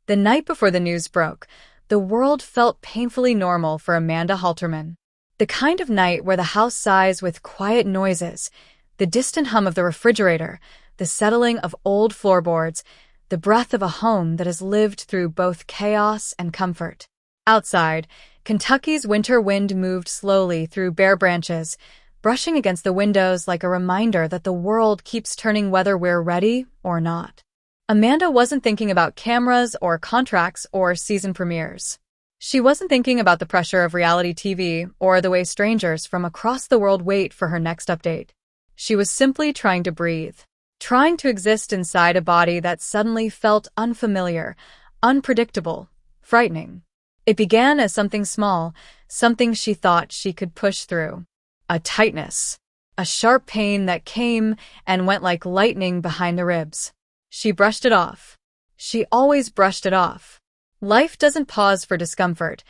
The night before the news broke, the world felt painfully normal for Amanda Halterman. The kind of night where the house sighs with quiet noises, the distant hum of the refrigerator, the settling of old floorboards, the breath of a home that has lived through both chaos and comfort. Outside, Kentucky's winter wind moved slowly through bare branches, brushing against the windows like a reminder that the world keeps turning whether we're ready or not. Amanda wasn't thinking about cameras or contracts or season premieres. She wasn't thinking about the pressure of reality TV or the way strangers from across the world wait for her next update. She was simply trying to breathe, trying to exist inside a body that suddenly felt unfamiliar, unpredictable, frightening. It began as something small, something she thought she could push through. A tightness, a sharp pain that came and went like lightning behind the ribs. She brushed it off. She always brushed it off. Life doesn't pause for discomfort,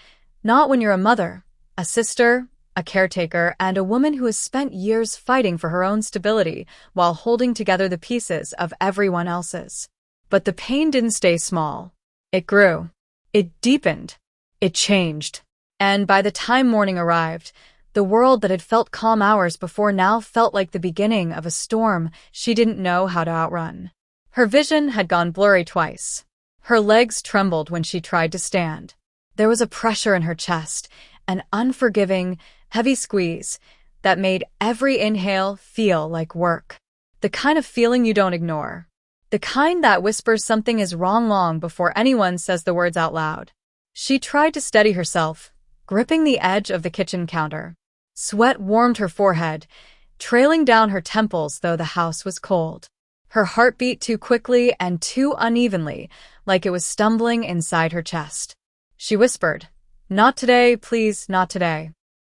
not when you're a mother, a sister, a caretaker, and a woman who has spent years fighting for her own stability while holding together the pieces of everyone else's. But the pain didn't stay small. It grew. It deepened. It changed. And by the time morning arrived, the world that had felt calm hours before now felt like the beginning of a storm she didn't know how to outrun. Her vision had gone blurry twice. Her legs trembled when she tried to stand. There was a pressure in her chest, an unforgiving, heavy squeeze that made every inhale feel like work. The kind of feeling you don't ignore. The kind that whispers something is wrong long before anyone says the words out loud. She tried to steady herself, gripping the edge of the kitchen counter. Sweat warmed her forehead, trailing down her temples though the house was cold. Her heart beat too quickly and too unevenly, like it was stumbling inside her chest. She whispered, "Not today, please, not today."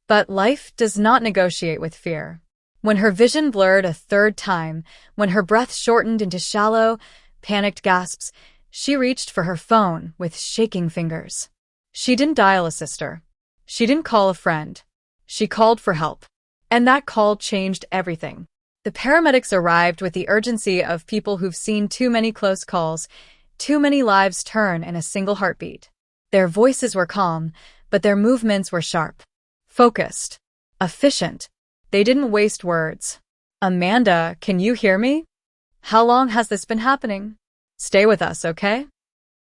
But life does not negotiate with fear. When her vision blurred a third time, when her breath shortened into shallow, panicked gasps, she reached for her phone with shaking fingers. She didn't dial a sister. She didn't call a friend. She called for help. And that call changed everything. The paramedics arrived with the urgency of people who've seen too many close calls, too many lives turn in a single heartbeat. Their voices were calm, but their movements were sharp, focused, efficient. They didn't waste words. "Amanda, can you hear me? How long has this been happening? Stay with us, okay?"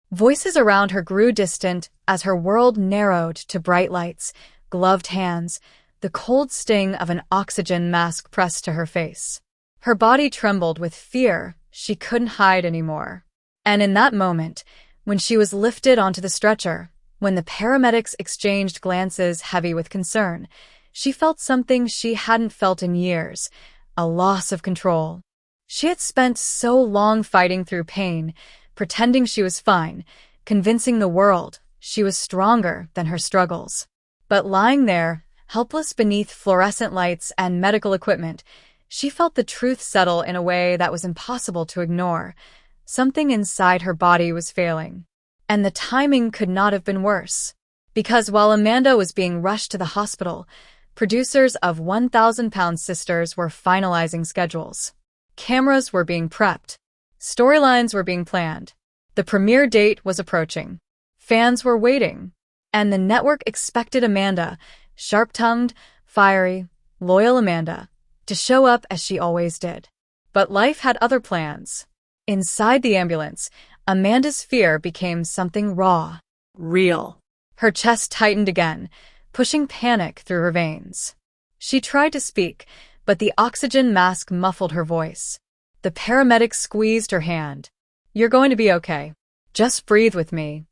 Voices around her grew distant as her world narrowed to bright lights, gloved hands, the cold sting of an oxygen mask pressed to her face. Her body trembled with fear she couldn't hide anymore. And in that moment, when she was lifted onto the stretcher, when the paramedics exchanged glances heavy with concern, she felt something she hadn't felt in years, a loss of control. She had spent so long fighting through pain, pretending she was fine, convincing the world she was stronger than her struggles. But lying there, helpless beneath fluorescent lights and medical equipment, she felt the truth settle in a way that was impossible to ignore. Something inside her body was failing. And the timing could not have been worse. Because while Amanda was being rushed to the hospital, producers of 1,000-Pound Sisters were finalizing schedules. Cameras were being prepped. Storylines were being planned. The premiere date was approaching. Fans were waiting. And the network expected Amanda, sharp-tongued, fiery, loyal Amanda, to show up as she always did. But life had other plans. Inside the ambulance, Amanda's fear became something raw, real. Her chest tightened again, pushing panic through her veins. She tried to speak, but the oxygen mask muffled her voice. The paramedic squeezed her hand. "You're going to be okay. Just breathe with me."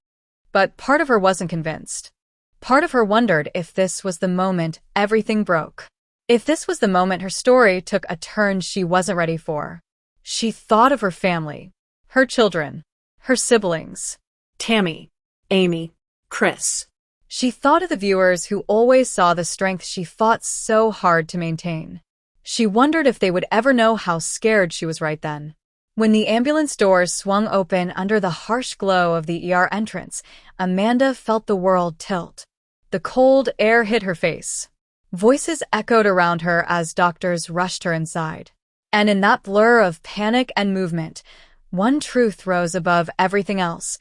But part of her wasn't convinced. Part of her wondered if this was the moment everything broke. If this was the moment her story took a turn she wasn't ready for. She thought of her family, her children, her siblings. Tammy, Amy, Chris. She thought of the viewers who always saw the strength she fought so hard to maintain. She wondered if they would ever know how scared she was right then. When the ambulance doors swung open under the harsh glow of the ER entrance, Amanda felt the world tilt. The cold air hit her face. Voices echoed around her as doctors rushed her inside. And in that blur of panic and movement, one truth rose above everything else.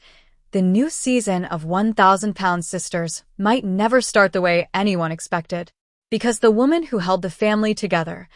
The new season of 1,000-Pound Sisters might never start the way anyone expected. Because the woman who held the family together,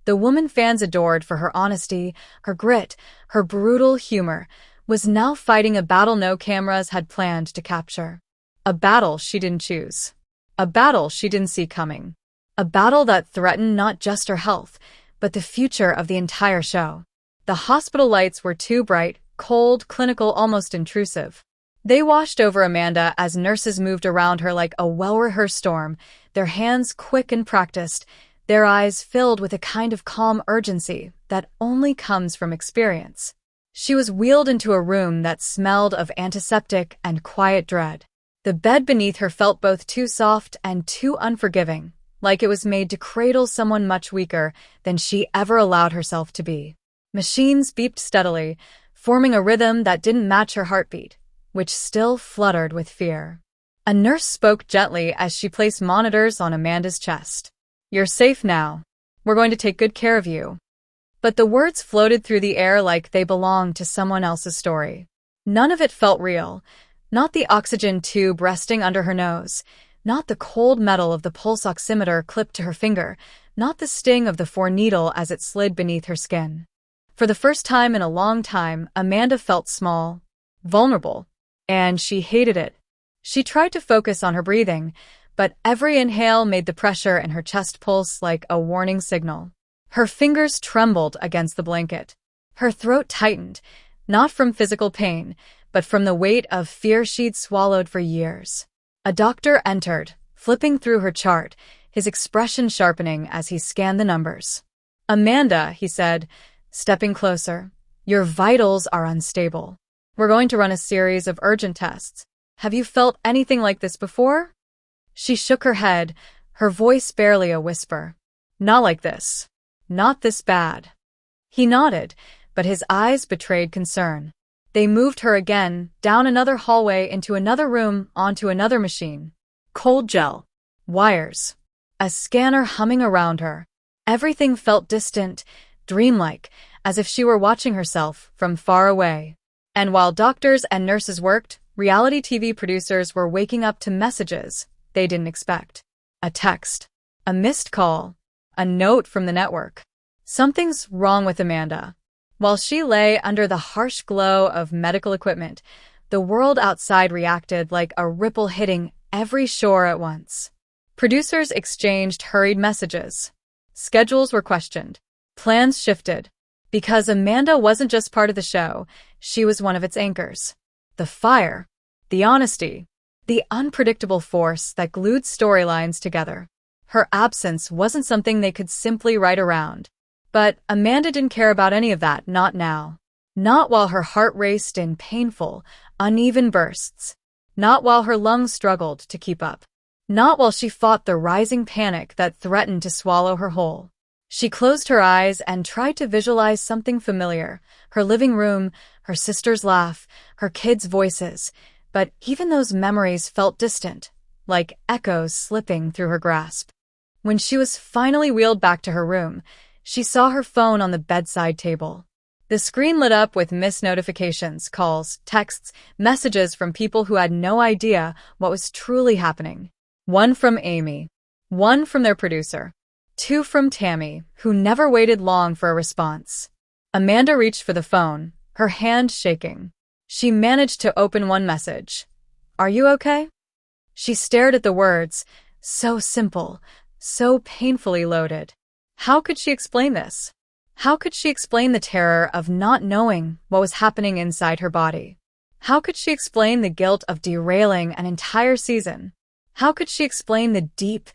the woman fans adored for her honesty, her grit, her brutal humor, was now fighting a battle no cameras had planned to capture. A battle she didn't choose. A battle she didn't see coming. A battle that threatened not just her health, but the future of the entire show. The hospital lights were too bright, cold, clinical, almost intrusive. They washed over Amanda as nurses moved around her like a well-rehearsed storm, their hands quick and practiced, their eyes filled with a kind of calm urgency that only comes from experience. She was wheeled into a room that smelled of antiseptic and quiet dread. The bed beneath her felt both too soft and too unforgiving, like it was made to cradle someone much weaker than she ever allowed herself to be. Machines beeped steadily, forming a rhythm that didn't match her heartbeat, which still fluttered with fear. A nurse spoke gently as she placed monitors on Amanda's chest. "You're safe now. We're going to take good care of you." But the words floated through the air like they belonged to someone else's story. None of it felt real. Not the oxygen tube resting under her nose, not the cold metal of the pulse oximeter clipped to her finger, not the sting of the foreneedle as it slid beneath her skin. For the first time in a long time, Amanda felt small, vulnerable, and she hated it. She tried to focus on her breathing, but every inhale made the pressure in her chest pulse like a warning signal. Her fingers trembled against the blanket. Her throat tightened, not from physical pain, but from the weight of fear she'd swallowed for years. A doctor entered, flipping through her chart, his expression sharpening as he scanned the numbers. "Amanda," he said, stepping closer, "your vitals are unstable. We're going to run a series of urgent tests. Have you felt anything like this before?" She shook her head, her voice barely a whisper. "Not like this. Not this bad." He nodded, but his eyes betrayed concern. They moved her again, down another hallway, into another room, onto another machine. Cold gel. Wires. A scanner humming around her. Everything felt distant, dreamlike, as if she were watching herself from far away. And while doctors and nurses worked, reality TV producers were waking up to messages they didn't expect. A text. A missed call. A note from the network. Something's wrong with Amanda. While she lay under the harsh glow of medical equipment, the world outside reacted like a ripple hitting every shore at once. Producers exchanged hurried messages. Schedules were questioned. Plans shifted. Because Amanda wasn't just part of the show, she was one of its anchors. The fire, the honesty, the unpredictable force that glued storylines together. Her absence wasn't something they could simply write around. But Amanda didn't care about any of that, not now. Not while her heart raced in painful, uneven bursts. Not while her lungs struggled to keep up. Not while she fought the rising panic that threatened to swallow her whole. She closed her eyes and tried to visualize something familiar, her living room, her sister's laugh, her kids' voices, but even those memories felt distant, like echoes slipping through her grasp. When she was finally wheeled back to her room, she saw her phone on the bedside table. The screen lit up with missed notifications, calls, texts, messages from people who had no idea what was truly happening. One from Amy, one from their producer, two from Tammy, who never waited long for a response. Amanda reached for the phone, her hand shaking. She managed to open one message. "Are you okay?" She stared at the words, so simple, so painfully loaded. How could she explain this? How could she explain the terror of not knowing what was happening inside her body? How could she explain the guilt of derailing an entire season? How could she explain the deep,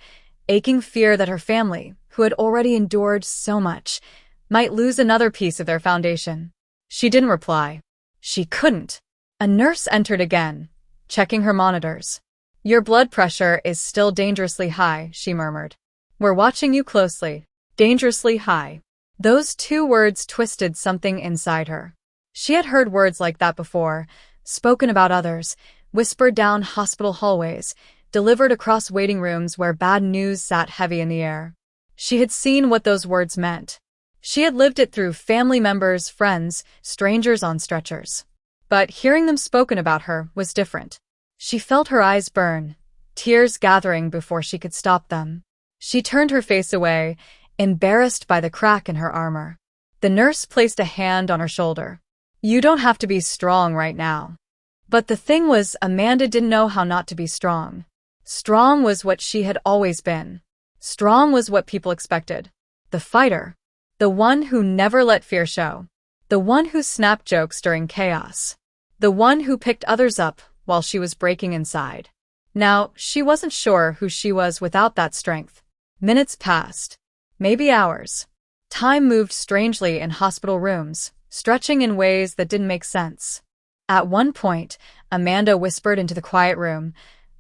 aching fear that her family, who had already endured so much, might lose another piece of their foundation? She didn't reply. She couldn't. A nurse entered again, checking her monitors. "Your blood pressure is still dangerously high," she murmured. "We're watching you closely. Dangerously high." Those two words twisted something inside her. She had heard words like that before, spoken about others, whispered down hospital hallways, delivered across waiting rooms where bad news sat heavy in the air. She had seen what those words meant. She had lived it through family members, friends, strangers on stretchers. But hearing them spoken about her was different. She felt her eyes burn, tears gathering before she could stop them. She turned her face away, embarrassed by the crack in her armor. The nurse placed a hand on her shoulder. "You don't have to be strong right now." But the thing was, Amanda didn't know how not to be strong. Strong was what she had always been. Strong was what people expected. The fighter. The one who never let fear show. The one who snapped jokes during chaos. The one who picked others up while she was breaking inside. Now, she wasn't sure who she was without that strength. Minutes passed. Maybe hours. Time moved strangely in hospital rooms, stretching in ways that didn't make sense. At one point, Amanda whispered into the quiet room,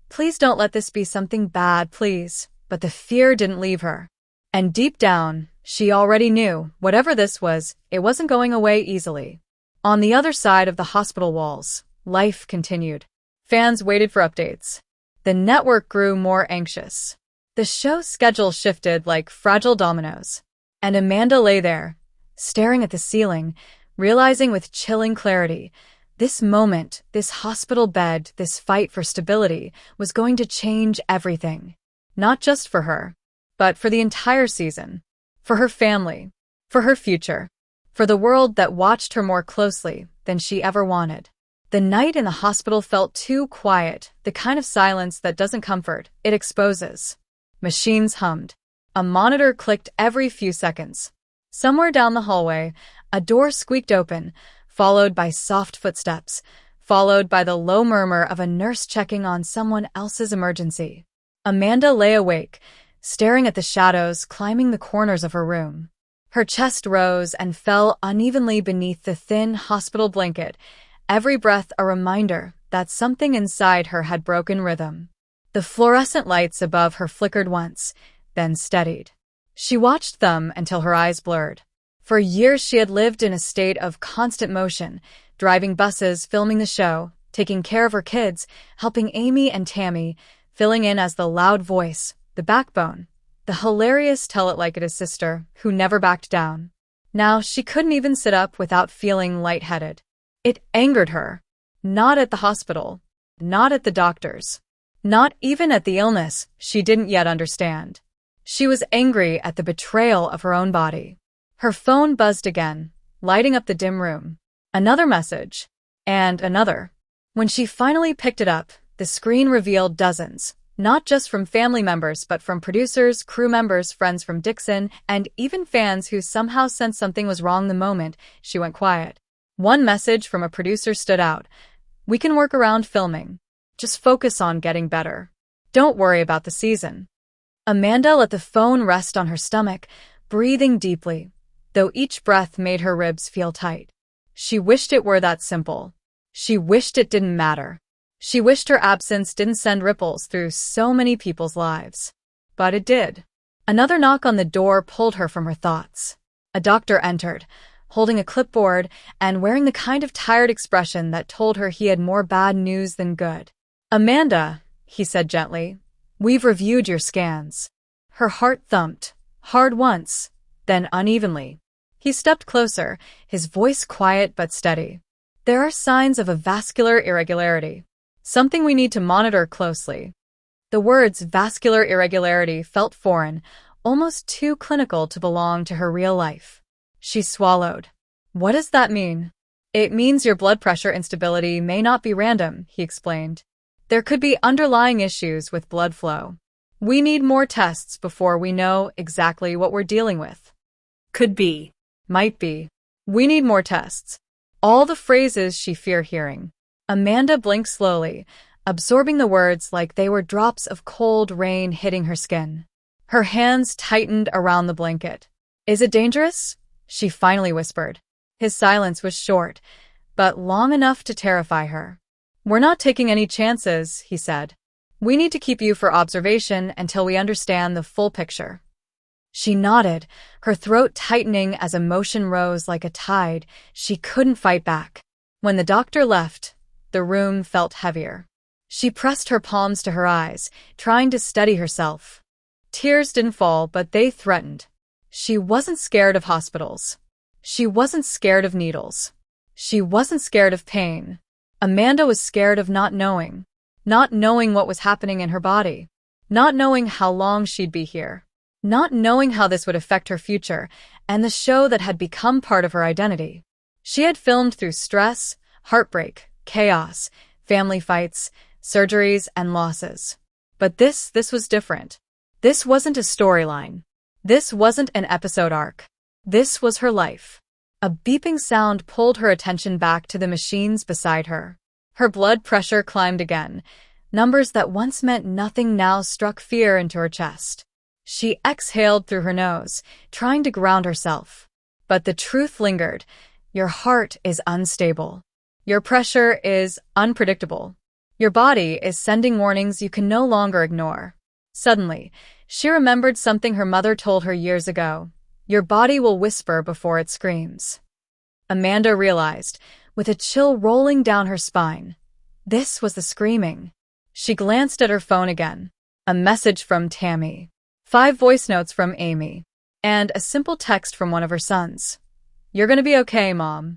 "Please don't let this be something bad, please." But the fear didn't leave her. And deep down, she already knew, whatever this was, it wasn't going away easily. On the other side of the hospital walls, life continued. Fans waited for updates. The network grew more anxious. The show's schedule shifted like fragile dominoes. And Amanda lay there, staring at the ceiling, realizing with chilling clarity, this moment, this hospital bed, this fight for stability, was going to change everything. Not just for her, but for the entire season. For her family. For her future. For the world that watched her more closely than she ever wanted. The night in the hospital felt too quiet, the kind of silence that doesn't comfort, it exposes. Machines hummed. A monitor clicked every few seconds. Somewhere down the hallway, a door squeaked open, followed by soft footsteps, followed by the low murmur of a nurse checking on someone else's emergency. Amanda lay awake, staring at the shadows climbing the corners of her room. Her chest rose and fell unevenly beneath the thin hospital blanket, every breath a reminder that something inside her had broken rhythm. The fluorescent lights above her flickered once, then steadied. She watched them until her eyes blurred. For years she had lived in a state of constant motion, driving buses, filming the show, taking care of her kids, helping Amy and Tammy, filling in as the loud voice, the backbone, the hilarious tell-it-like-it-is sister who never backed down. Now she couldn't even sit up without feeling lightheaded. It angered her. Not at the hospital. Not at the doctors. Not even at the illness she didn't yet understand. She was angry at the betrayal of her own body. Her phone buzzed again, lighting up the dim room. Another message. And another. When she finally picked it up, the screen revealed dozens, not just from family members but from producers, crew members, friends from Dixon, and even fans who somehow sensed something was wrong the moment she went quiet. One message from a producer stood out. "We can work around filming. Just focus on getting better. Don't worry about the season." Amanda let the phone rest on her stomach, breathing deeply, though each breath made her ribs feel tight. She wished it were that simple. She wished it didn't matter. She wished her absence didn't send ripples through so many people's lives. But it did. Another knock on the door pulled her from her thoughts. A doctor entered, holding a clipboard and wearing the kind of tired expression that told her he had more bad news than good. "Amanda," he said gently, "we've reviewed your scans." Her heart thumped, hard once, then unevenly. He stepped closer, his voice quiet but steady. "There are signs of a vascular irregularity. Something we need to monitor closely." The words vascular irregularity felt foreign, almost too clinical to belong to her real life. She swallowed. "What does that mean?" "It means your blood pressure instability may not be random," he explained. "There could be underlying issues with blood flow. We need more tests before we know exactly what we're dealing with." Could be. Might be. We need more tests. All the phrases she feared hearing. Amanda blinked slowly, absorbing the words like they were drops of cold rain hitting her skin. Her hands tightened around the blanket. "Is it dangerous?" she finally whispered. His silence was short, but long enough to terrify her. "We're not taking any chances," he said. "We need to keep you for observation until we understand the full picture." She nodded, her throat tightening as emotion rose like a tide she couldn't fight back. When the doctor left, the room felt heavier. She pressed her palms to her eyes, trying to steady herself. Tears didn't fall, but they threatened. She wasn't scared of hospitals. She wasn't scared of needles. She wasn't scared of pain. Amanda was scared of not knowing. Not knowing what was happening in her body. Not knowing how long she'd be here. Not knowing how this would affect her future and the show that had become part of her identity. She had filmed through stress, heartbreak, chaos, family fights, surgeries, and losses. But this was different. This wasn't a storyline. This wasn't an episode arc. This was her life. A beeping sound pulled her attention back to the machines beside her. Her blood pressure climbed again. Numbers that once meant nothing now struck fear into her chest. She exhaled through her nose, trying to ground herself. But the truth lingered. Your heart is unstable. Your pressure is unpredictable. Your body is sending warnings you can no longer ignore. Suddenly, she remembered something her mother told her years ago. Your body will whisper before it screams. Amanda realized, with a chill rolling down her spine. This was the screaming. She glanced at her phone again. A message from Tammy. 5 voice notes from Amy. And a simple text from one of her sons. "You're gonna be okay, Mom."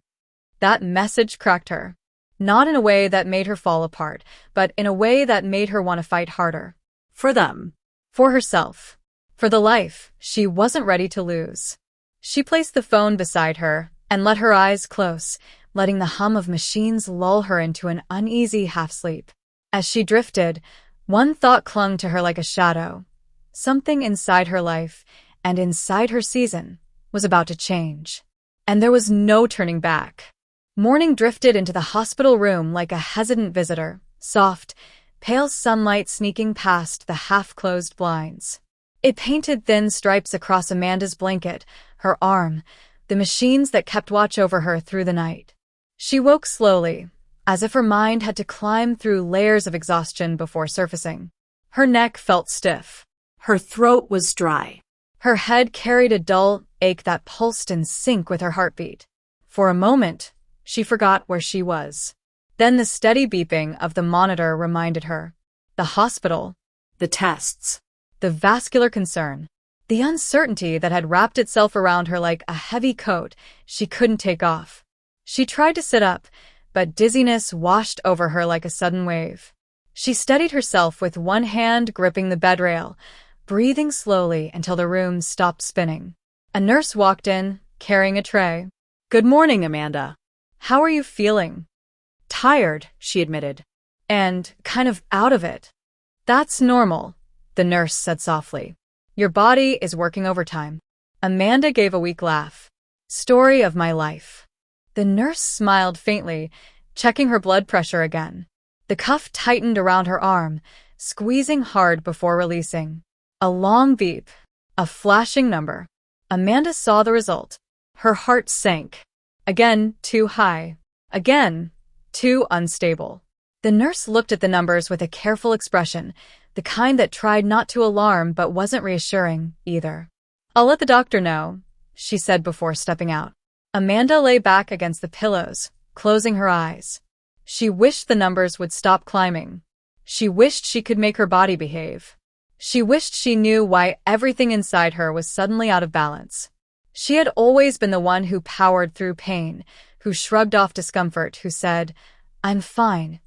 That message cracked her. Not in a way that made her fall apart, but in a way that made her want to fight harder. For them. For herself. For the life she wasn't ready to lose. She placed the phone beside her and let her eyes close, letting the hum of machines lull her into an uneasy half-sleep. As she drifted, one thought clung to her like a shadow. Something inside her life, and inside her season, was about to change. And there was no turning back. Morning drifted into the hospital room like a hesitant visitor, soft, pale sunlight sneaking past the half-closed blinds. It painted thin stripes across Amanda's blanket, her arm, the machines that kept watch over her through the night. She woke slowly, as if her mind had to climb through layers of exhaustion before surfacing. Her neck felt stiff. Her throat was dry. Her head carried a dull ache that pulsed in sync with her heartbeat. For a moment, she forgot where she was. Then the steady beeping of the monitor reminded her. The hospital. The tests. The vascular concern. The uncertainty that had wrapped itself around her like a heavy coat she couldn't take off. She tried to sit up, but dizziness washed over her like a sudden wave. She steadied herself with one hand gripping the bed rail, breathing slowly until the room stopped spinning. A nurse walked in, carrying a tray. "Good morning, Amanda." "How are you feeling?" "Tired," she admitted. "And kind of out of it." "That's normal," the nurse said softly. "Your body is working overtime." Amanda gave a weak laugh. "Story of my life." The nurse smiled faintly, checking her blood pressure again. The cuff tightened around her arm, squeezing hard before releasing. A long beep. A flashing number. Amanda saw the result. Her heart sank. Again, too high. Again, too unstable. The nurse looked at the numbers with a careful expression, the kind that tried not to alarm but wasn't reassuring, either. "I'll let the doctor know," she said before stepping out. Amanda lay back against the pillows, closing her eyes. She wished the numbers would stop climbing. She wished she could make her body behave. She wished she knew why everything inside her was suddenly out of balance. She had always been the one who powered through pain, who shrugged off discomfort, who said, "I'm fine,"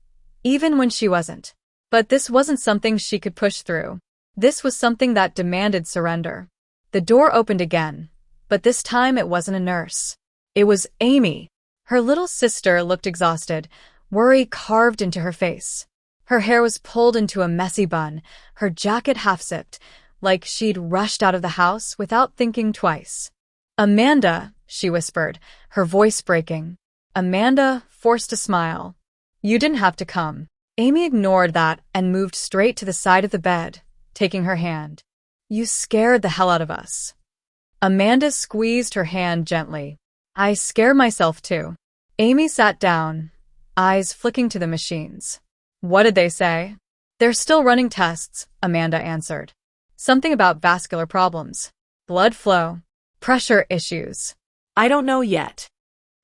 even when she wasn't. But this wasn't something she could push through. This was something that demanded surrender. The door opened again, but this time it wasn't a nurse. It was Amy. Her little sister looked exhausted, worry carved into her face. Her hair was pulled into a messy bun, her jacket half-zipped, like she'd rushed out of the house without thinking twice. "Amanda," she whispered, her voice breaking. Amanda forced a smile. "You didn't have to come." Amy ignored that and moved straight to the side of the bed, taking her hand. "You scared the hell out of us." Amanda squeezed her hand gently. "I scare myself too." Amy sat down, eyes flicking to the machines. "What did they say?" "They're still running tests," Amanda answered. "Something about vascular problems. Blood flow. Pressure issues." "I don't know yet."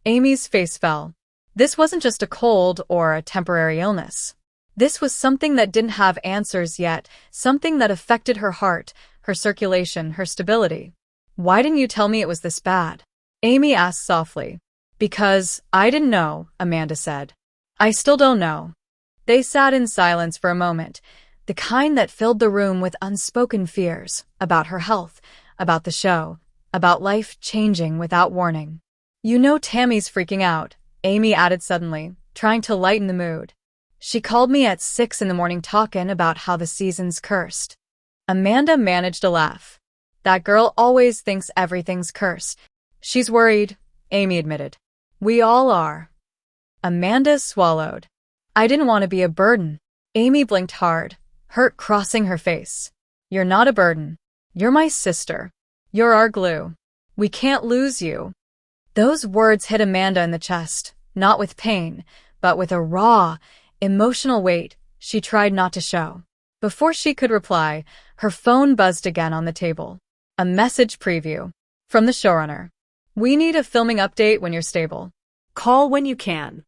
Amy's face fell. This wasn't just a cold or a temporary illness. This was something that didn't have answers yet, something that affected her heart, her circulation, her stability. "Why didn't you tell me it was this bad?" Amy asked softly. Because I didn't know, Amanda said. I still don't know. They sat in silence for a moment, the kind that filled the room with unspoken fears about her health, about the show, about life changing without warning. You know Tammy's freaking out, Amy added suddenly, trying to lighten the mood. She called me at 6 in the morning talking about how the season's cursed. Amanda managed a laugh. That girl always thinks everything's cursed. She's worried, Amy admitted. We all are. Amanda swallowed. I didn't want to be a burden. Amy blinked hard, hurt crossing her face. You're not a burden. You're my sister. You're our glue. We can't lose you. Those words hit Amanda in the chest, not with pain, but with a raw, emotional weight she tried not to show. Before she could reply, her phone buzzed again on the table. A message preview. From the showrunner. We need a filming update when you're stable. Call when you can.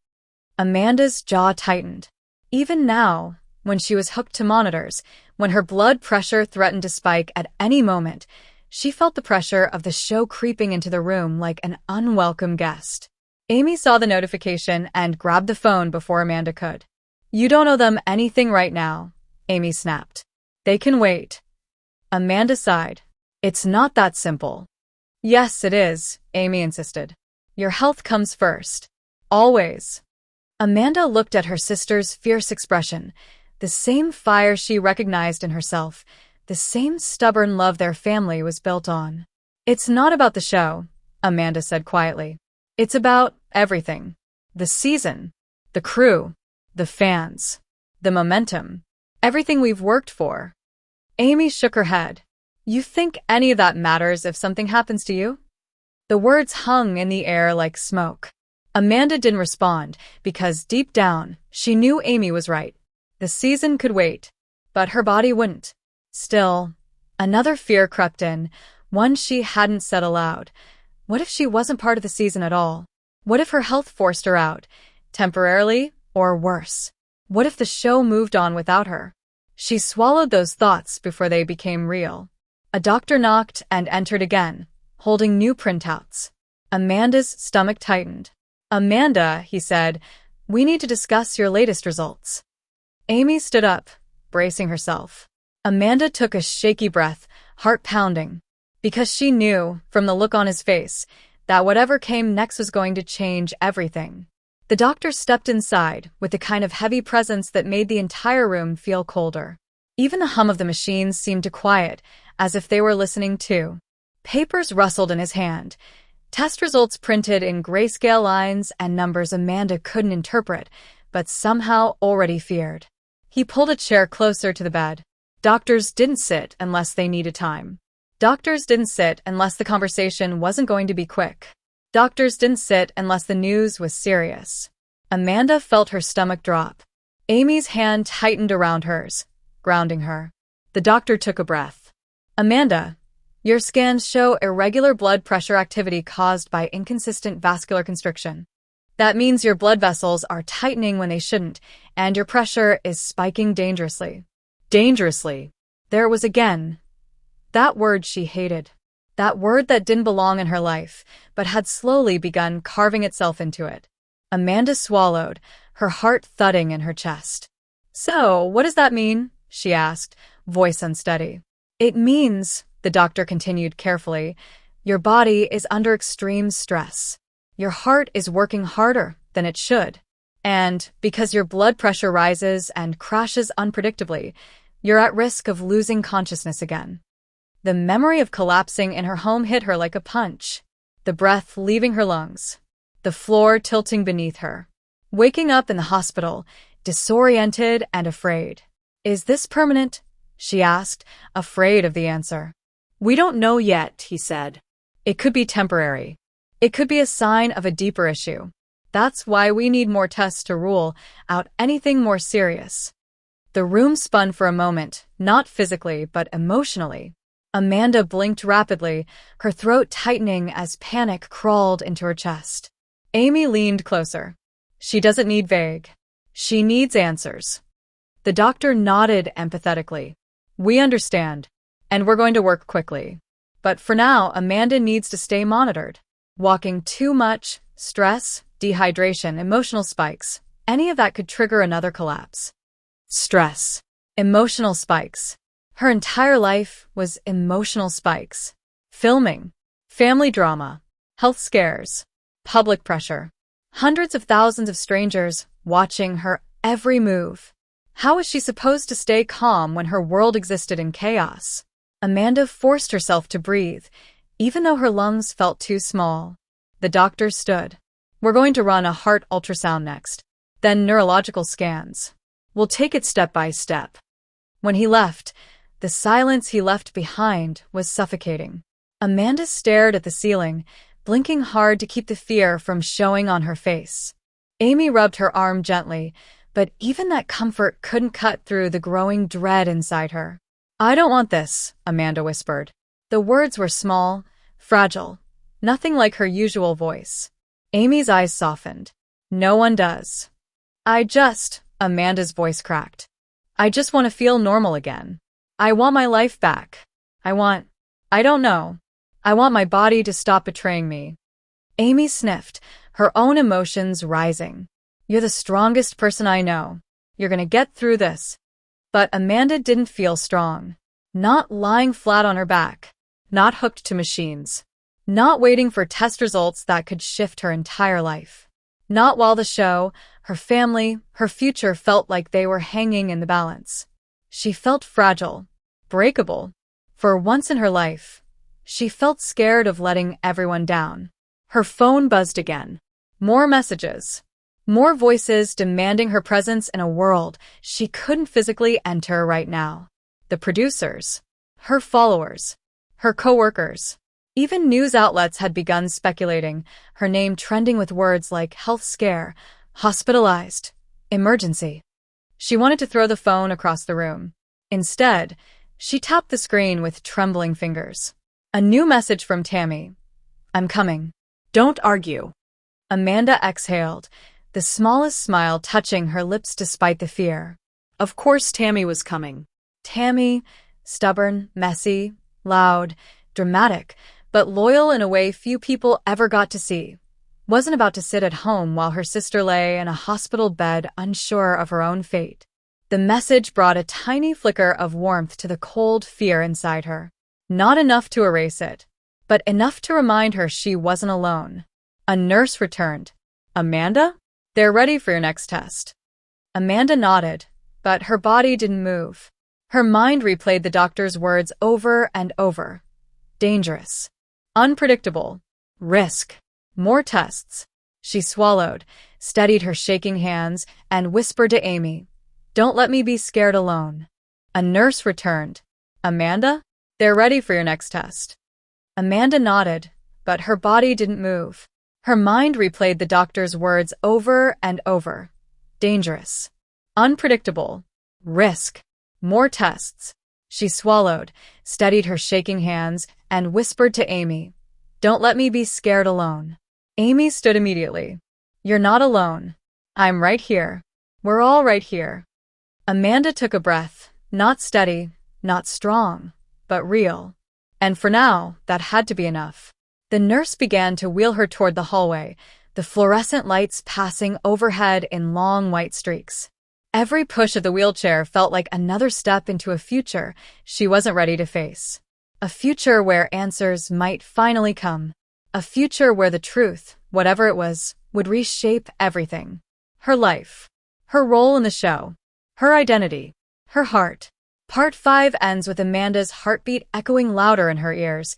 Amanda's jaw tightened. Even now, when she was hooked to monitors, when her blood pressure threatened to spike at any moment, she felt the pressure of the show creeping into the room like an unwelcome guest. Amy saw the notification and grabbed the phone before Amanda could. You don't owe them anything right now, Amy snapped. They can wait. Amanda sighed. It's not that simple. Yes, it is, Amy insisted. Your health comes first. Always. Amanda looked at her sister's fierce expression, the same fire she recognized in herself, the same stubborn love their family was built on. It's not about the show, Amanda said quietly. It's about everything. The season, the crew, the fans, the momentum, everything we've worked for. Amy shook her head. You think any of that matters if something happens to you? The words hung in the air like smoke. Amanda didn't respond because deep down, she knew Amy was right. The season could wait, but her body wouldn't. Still, another fear crept in, one she hadn't said aloud. What if she wasn't part of the season at all? What if her health forced her out, temporarily or worse? What if the show moved on without her? She swallowed those thoughts before they became real. A doctor knocked and entered again, holding new printouts. Amanda's stomach tightened. Amanda, he said, we need to discuss your latest results. Amy stood up, bracing herself. Amanda took a shaky breath, heart pounding, because she knew, from the look on his face, that whatever came next was going to change everything. The doctor stepped inside with the kind of heavy presence that made the entire room feel colder. Even the hum of the machines seemed to quiet, as if they were listening too. Papers rustled in his hand. Test results printed in grayscale lines and numbers Amanda couldn't interpret, but somehow already feared. He pulled a chair closer to the bed. Doctors didn't sit unless they needed time. Doctors didn't sit unless the conversation wasn't going to be quick. Doctors didn't sit unless the news was serious. Amanda felt her stomach drop. Amy's hand tightened around hers, grounding her. The doctor took a breath. Amanda, your scans show irregular blood pressure activity caused by inconsistent vascular constriction. That means your blood vessels are tightening when they shouldn't, and your pressure is spiking dangerously. Dangerously. There it was again. That word she hated. That word that didn't belong in her life, but had slowly begun carving itself into it. Amanda swallowed, her heart thudding in her chest. So, what does that mean? She asked, voice unsteady. It means, the doctor continued carefully, your body is under extreme stress. Your heart is working harder than it should. And because your blood pressure rises and crashes unpredictably, you're at risk of losing consciousness again. The memory of collapsing in her home hit her like a punch, the breath leaving her lungs, the floor tilting beneath her. Waking up in the hospital, disoriented and afraid. Is this permanent? She asked, afraid of the answer. We don't know yet, he said. It could be temporary. It could be a sign of a deeper issue. That's why we need more tests to rule out anything more serious. The room spun for a moment, not physically, but emotionally. Amanda blinked rapidly, her throat tightening as panic crawled into her chest. Amy leaned closer. She doesn't need vague. She needs answers. The doctor nodded empathetically. We understand, and we're going to work quickly. But for now, Amanda needs to stay monitored. Walking too much, Stress, dehydration, emotional spikes. Any of that could trigger another collapse. Stress. Emotional spikes. Her entire life was emotional spikes. Filming. Family drama. Health scares. Public pressure. Hundreds of thousands of strangers watching her every move. How was she supposed to stay calm when her world existed in chaos? Amanda forced herself to breathe, even though her lungs felt too small. The doctor stood. We're going to run a heart ultrasound next, then neurological scans. We'll take it step by step. When he left, the silence he left behind was suffocating. Amanda stared at the ceiling, blinking hard to keep the fear from showing on her face. Amy rubbed her arm gently, but even that comfort couldn't cut through the growing dread inside her. I don't want this, Amanda whispered. The words were small, fragile, nothing like her usual voice. Amy's eyes softened. No one does. Amanda's voice cracked. I just want to feel normal again. I want my life back. I want my body to stop betraying me. Amy sniffed, her own emotions rising. You're the strongest person I know. You're gonna get through this. But Amanda didn't feel strong. Not lying flat on her back. Not hooked to machines. Not waiting for test results that could shift her entire life. Not while the show, her family, her future felt like they were hanging in the balance. She felt fragile, breakable. For once in her life, she felt scared of letting everyone down. Her phone buzzed again. More messages. More voices demanding her presence in a world she couldn't physically enter right now. The producers, her followers, her coworkers. Even news outlets had begun speculating, her name trending with words like health scare, hospitalized, emergency. She wanted to throw the phone across the room. Instead, she tapped the screen with trembling fingers. A new message from Tammy. I'm coming. Don't argue. Amanda exhaled, the smallest smile touching her lips despite the fear. Of course Tammy was coming. Tammy, stubborn, messy, loud, dramatic, but loyal in a way few people ever got to see, wasn't about to sit at home while her sister lay in a hospital bed unsure of her own fate. The message brought a tiny flicker of warmth to the cold fear inside her. Not enough to erase it, but enough to remind her she wasn't alone. A nurse returned. Amanda? They're ready for your next test. Amanda nodded, but her body didn't move. Her mind replayed the doctor's words over and over. Dangerous. Unpredictable. Risk. More tests. She swallowed, steadied her shaking hands, and whispered to Amy, Don't let me be scared alone. A nurse returned. Amanda? They're ready for your next test. Amanda nodded, but her body didn't move. Her mind replayed the doctor's words over and over. Dangerous. Unpredictable. Risk. More tests. She swallowed, steadied her shaking hands, and whispered to Amy, Don't let me be scared alone. Amy stood immediately. You're not alone. I'm right here. We're all right here. Amanda took a breath, not steady, not strong, but real. And for now, that had to be enough. The nurse began to wheel her toward the hallway, the fluorescent lights passing overhead in long white streaks. Every push of the wheelchair felt like another step into a future she wasn't ready to face. A future where answers might finally come. A future where the truth, whatever it was, would reshape everything. Her life. Her role in the show. Her identity. Her heart. Part 5 ends with Amanda's heartbeat echoing louder in her ears,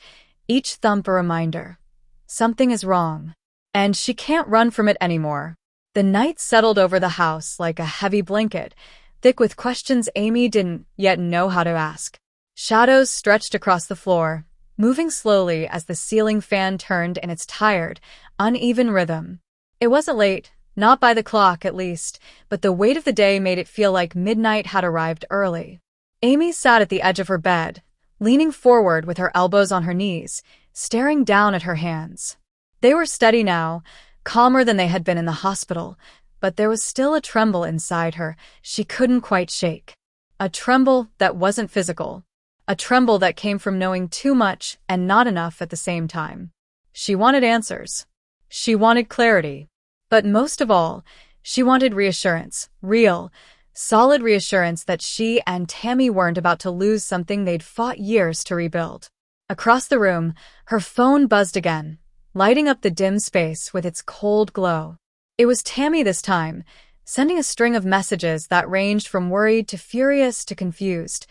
each thump a reminder. Something is wrong. And she can't run from it anymore. The night settled over the house like a heavy blanket, thick with questions Amy didn't yet know how to ask. Shadows stretched across the floor, moving slowly as the ceiling fan turned in its tired, uneven rhythm. It wasn't late, not by the clock at least, but the weight of the day made it feel like midnight had arrived early. Amy sat at the edge of her bed, leaning forward with her elbows on her knees, staring down at her hands. They were steady now, calmer than they had been in the hospital, but there was still a tremble inside her she couldn't quite shake. A tremble that wasn't physical. A tremble that came from knowing too much and not enough at the same time. She wanted answers. She wanted clarity. But most of all, she wanted reassurance, real, solid reassurance that she and Tammy weren't about to lose something they'd fought years to rebuild. Across the room, her phone buzzed again, lighting up the dim space with its cold glow. It was Tammy this time, sending a string of messages that ranged from worried to furious to confused,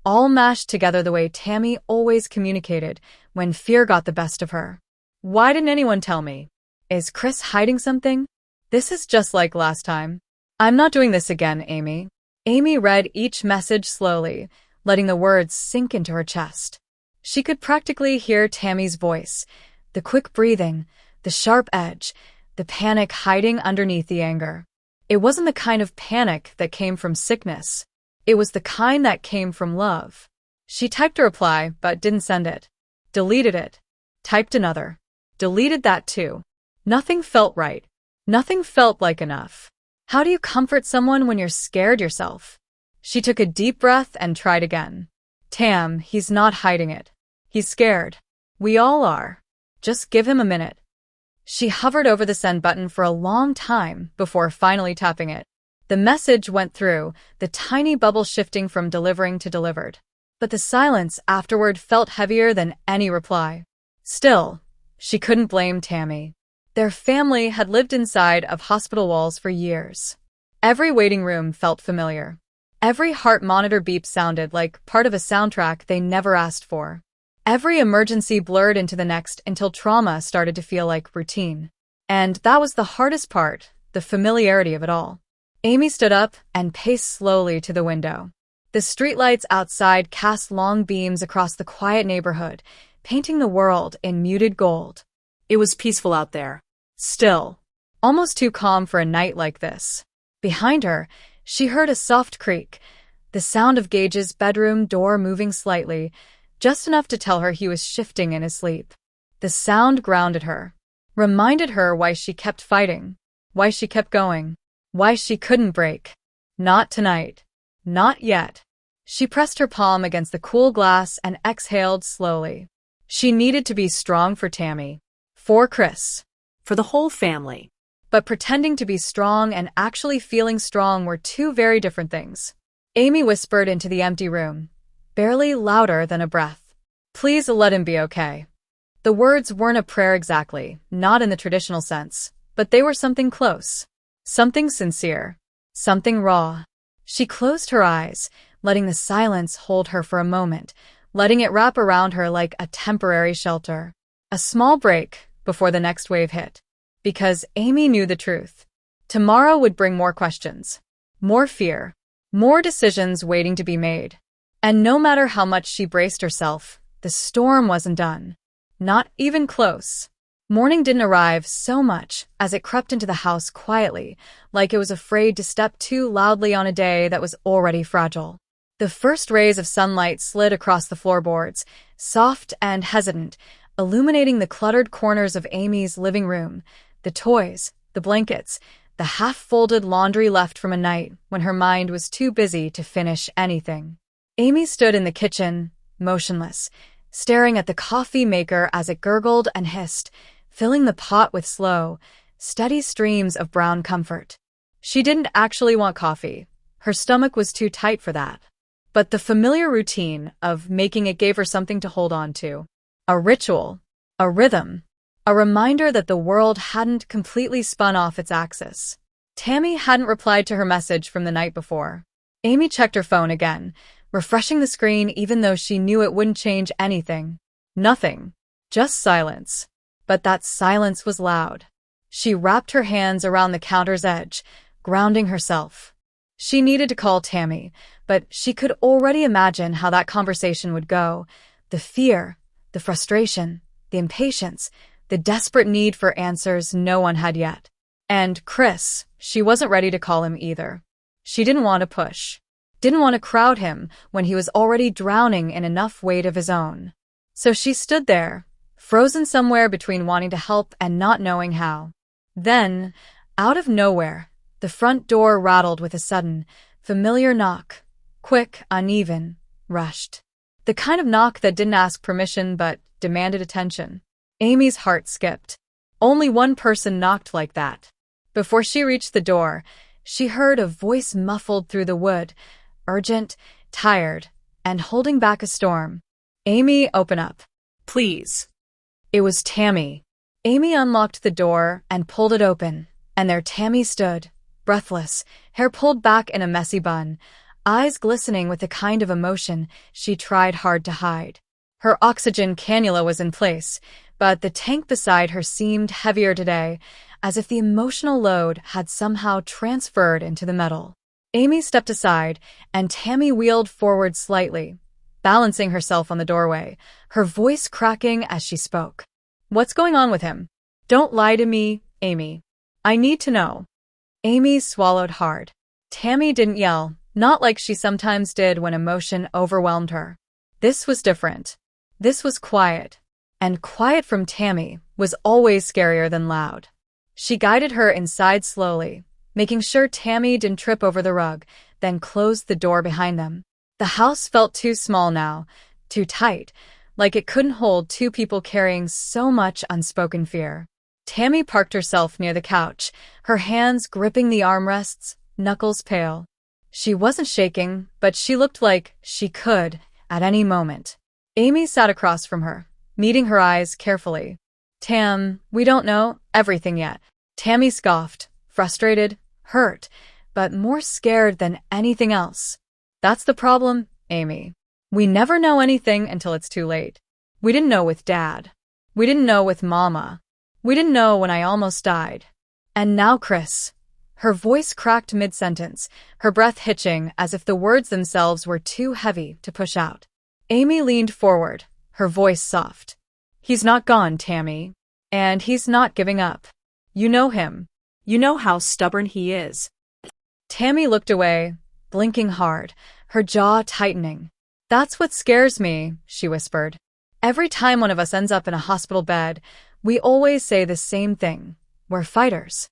all mashed together the way Tammy always communicated when fear got the best of her. Why didn't anyone tell me? Is Chris hiding something? This is just like last time. I'm not doing this again, Amy. Amy read each message slowly, letting the words sink into her chest. She could practically hear Tammy's voice, the quick breathing, the sharp edge, the panic hiding underneath the anger. It wasn't the kind of panic that came from sickness. It was the kind that came from love. She typed a reply, but didn't send it. Deleted it. Typed another. Deleted that too. Nothing felt right. Nothing felt like enough. How do you comfort someone when you're scared yourself? She took a deep breath and tried again. Tam, he's not hiding it. He's scared. We all are. Just give him a minute. She hovered over the send button for a long time before finally tapping it. The message went through, the tiny bubble shifting from delivering to delivered. But the silence afterward felt heavier than any reply. Still, she couldn't blame Tammy. Their family had lived inside of hospital walls for years. Every waiting room felt familiar. Every heart monitor beep sounded like part of a soundtrack they never asked for. Every emergency blurred into the next until trauma started to feel like routine. And that was the hardest part, the familiarity of it all. Amy stood up and paced slowly to the window. The streetlights outside cast long beams across the quiet neighborhood, painting the world in muted gold. It was peaceful out there. Still. Almost too calm for a night like this. Behind her, she heard a soft creak, the sound of Gage's bedroom door moving slightly, just enough to tell her he was shifting in his sleep. The sound grounded her, reminded her why she kept fighting, why she kept going, why she couldn't break. Not tonight. Not yet. She pressed her palm against the cool glass and exhaled slowly. She needed to be strong for Tammy. For Chris. For the whole family. But pretending to be strong and actually feeling strong were two very different things. Amy whispered into the empty room, barely louder than a breath. Please let him be okay. The words weren't a prayer exactly, not in the traditional sense, but they were something close. Something sincere. Something raw. She closed her eyes, letting the silence hold her for a moment, letting it wrap around her like a temporary shelter. A small break before the next wave hit. Because Amy knew the truth. Tomorrow would bring more questions. More fear. More decisions waiting to be made. And no matter how much she braced herself, the storm wasn't done. Not even close. Morning didn't arrive so much as it crept into the house quietly, like it was afraid to step too loudly on a day that was already fragile. The first rays of sunlight slid across the floorboards, soft and hesitant, illuminating the cluttered corners of Amy's living room, the toys, the blankets, the half-folded laundry left from a night when her mind was too busy to finish anything. Amy stood in the kitchen, motionless, staring at the coffee maker as it gurgled and hissed, filling the pot with slow, steady streams of brown comfort. She didn't actually want coffee. Her stomach was too tight for that. But the familiar routine of making it gave her something to hold on to. A ritual. A rhythm. A reminder that the world hadn't completely spun off its axis. Tammy hadn't replied to her message from the night before. Amy checked her phone again, refreshing the screen even though she knew it wouldn't change anything. Nothing. Just silence. But that silence was loud. She wrapped her hands around the counter's edge, grounding herself. She needed to call Tammy, but she could already imagine how that conversation would go. The fear, the frustration, the impatience, the desperate need for answers no one had yet. And Chris, she wasn't ready to call him either. She didn't want to push. Didn't want to crowd him when he was already drowning in enough weight of his own. So she stood there, frozen somewhere between wanting to help and not knowing how. Then, out of nowhere, the front door rattled with a sudden, familiar knock. Quick, uneven, rushed. The kind of knock that didn't ask permission but demanded attention. Amy's heart skipped. Only one person knocked like that. Before she reached the door, she heard a voice muffled through the wood, urgent, tired, and holding back a storm. Amy, open up. Please. It was Tammy. Amy unlocked the door and pulled it open, and there Tammy stood, breathless, hair pulled back in a messy bun, eyes glistening with a kind of emotion she tried hard to hide. Her oxygen cannula was in place, but the tank beside her seemed heavier today, as if the emotional load had somehow transferred into the metal. Amy stepped aside, and Tammy wheeled forward slightly, balancing herself on the doorway, her voice cracking as she spoke. What's going on with him? Don't lie to me, Amy. I need to know. Amy swallowed hard. Tammy didn't yell, not like she sometimes did when emotion overwhelmed her. This was different. This was quiet. And quiet from Tammy was always scarier than loud. She guided her inside slowly, making sure Tammy didn't trip over the rug, then closed the door behind them. The house felt too small now, too tight, like it couldn't hold two people carrying so much unspoken fear. Tammy parked herself near the couch, her hands gripping the armrests, knuckles pale. She wasn't shaking, but she looked like she could, at any moment. Amy sat across from her, meeting her eyes carefully. Tam, we don't know everything yet. Tammy scoffed, frustrated, hurt, but more scared than anything else. That's the problem, Amy. We never know anything until it's too late. We didn't know with Dad. We didn't know with Mama. We didn't know when I almost died. And now Chris. Her voice cracked mid-sentence, her breath hitching as if the words themselves were too heavy to push out. Amy leaned forward, her voice soft. He's not gone, Tammy. And he's not giving up. You know him. You know how stubborn he is. Tammy looked away, blinking hard, her jaw tightening. That's what scares me, she whispered. Every time one of us ends up in a hospital bed, we always say the same thing. We're fighters.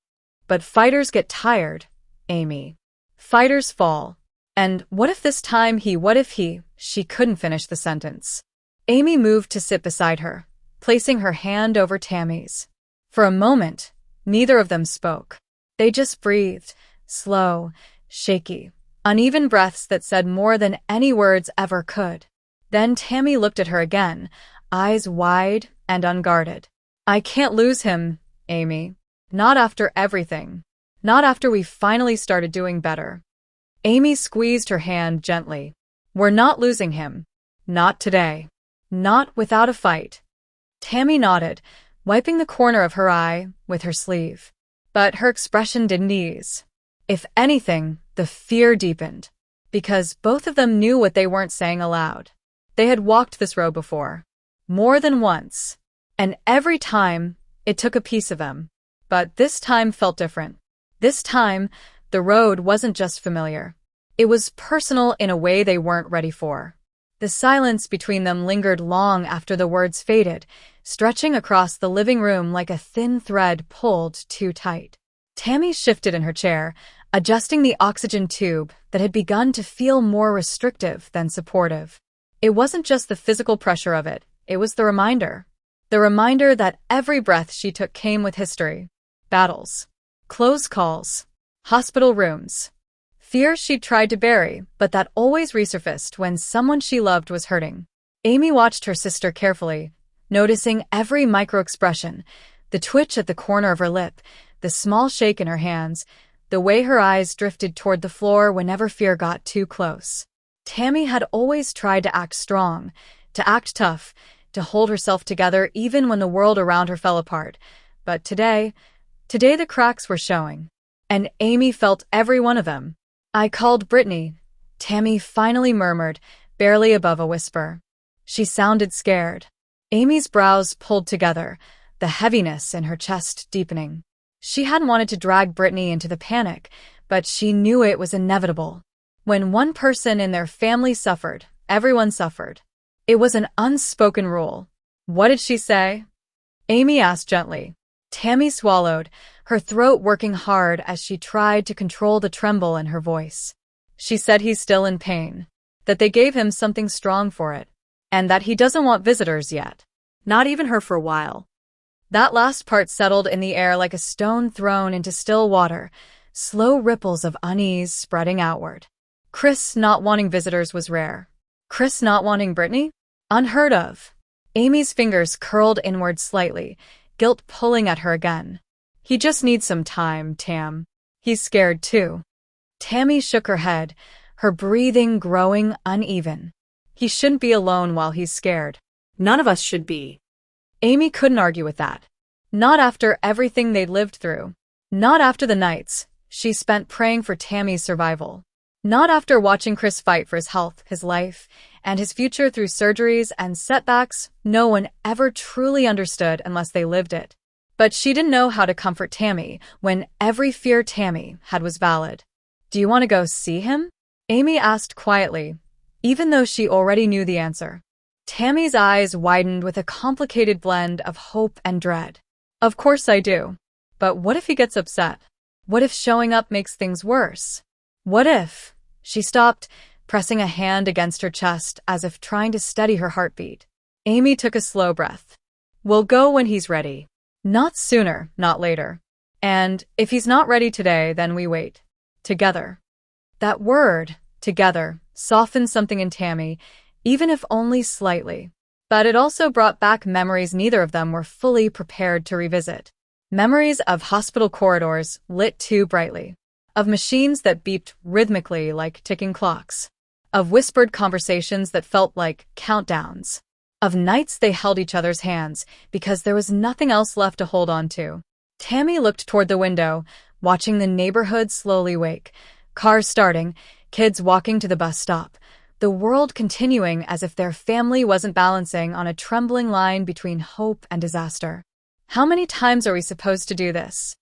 But fighters get tired, Amy. Fighters fall. And what if this time she couldn't finish the sentence. Amy moved to sit beside her, placing her hand over Tammy's. For a moment, neither of them spoke. They just breathed, slow, shaky, uneven breaths that said more than any words ever could. Then Tammy looked at her again, eyes wide and unguarded. I can't lose him, Amy. Not after everything. Not after we finally started doing better. Amy squeezed her hand gently. We're not losing him. Not today. Not without a fight. Tammy nodded, wiping the corner of her eye with her sleeve. But her expression didn't ease. If anything, the fear deepened. Because both of them knew what they weren't saying aloud. They had walked this road before. More than once. And every time, it took a piece of them. But this time felt different. This time, the road wasn't just familiar. It was personal in a way they weren't ready for. The silence between them lingered long after the words faded, stretching across the living room like a thin thread pulled too tight. Tammy shifted in her chair, adjusting the oxygen tube that had begun to feel more restrictive than supportive. It wasn't just the physical pressure of it, it was the reminder. The reminder that every breath she took came with history. Battles. Close calls. Hospital rooms. Fears she'd tried to bury, but that always resurfaced when someone she loved was hurting. Amy watched her sister carefully, noticing every micro-expression, the twitch at the corner of her lip, the small shake in her hands, the way her eyes drifted toward the floor whenever fear got too close. Tammy had always tried to act strong, to act tough, to hold herself together even when the world around her fell apart. But today the cracks were showing. And Amy felt every one of them. I called Brittany, Tammy finally murmured, barely above a whisper. She sounded scared. Amy's brows pulled together, the heaviness in her chest deepening. She hadn't wanted to drag Brittany into the panic, but she knew it was inevitable. When one person in their family suffered, everyone suffered. It was an unspoken rule. What did she say? Amy asked gently. Tammy swallowed, her throat working hard as she tried to control the tremble in her voice. She said he's still in pain, that they gave him something strong for it, and that he doesn't want visitors yet. Not even her for a while. That last part settled in the air like a stone thrown into still water, slow ripples of unease spreading outward. Chris not wanting visitors was rare. Chris not wanting Brittany? Unheard of. Amy's fingers curled inward slightly, guilt pulling at her again. He just needs some time, Tam. He's scared too. Tammy shook her head, her breathing growing uneven. He shouldn't be alone while he's scared. None of us should be. Amy couldn't argue with that. Not after everything they'd lived through. Not after the nights she spent praying for Tammy's survival. Not after watching Chris fight for his health, his life, and his future through surgeries and setbacks no one ever truly understood unless they lived it. But she didn't know how to comfort Tammy when every fear Tammy had was valid. "Do you want to go see him?" Amy asked quietly, even though she already knew the answer. Tammy's eyes widened with a complicated blend of hope and dread. "Of course I do. But what if he gets upset? What if showing up makes things worse? What if—" She stopped, pressing a hand against her chest as if trying to steady her heartbeat. Amy took a slow breath. "We'll go when he's ready. Not sooner, not later. And if he's not ready today, then we wait. Together." That word, together, softened something in Tammy, even if only slightly. But it also brought back memories neither of them were fully prepared to revisit. Memories of hospital corridors lit too brightly. Of machines that beeped rhythmically like ticking clocks. Of whispered conversations that felt like countdowns. Of nights they held each other's hands because there was nothing else left to hold on to. Tammy looked toward the window, watching the neighborhood slowly wake. Cars starting, kids walking to the bus stop. The world continuing as if their family wasn't balancing on a trembling line between hope and disaster. "How many times are we supposed to do this?"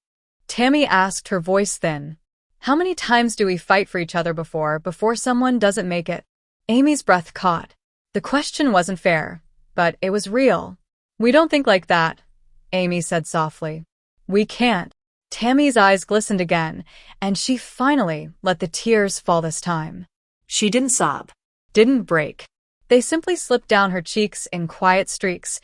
Tammy asked, her voice thin. "How many times do we fight for each other before someone doesn't make it?" Amy's breath caught. The question wasn't fair, but it was real. "We don't think like that," Amy said softly. "We can't." Tammy's eyes glistened again, and she finally let the tears fall this time. She didn't sob. Didn't break. They simply slipped down her cheeks in quiet streaks,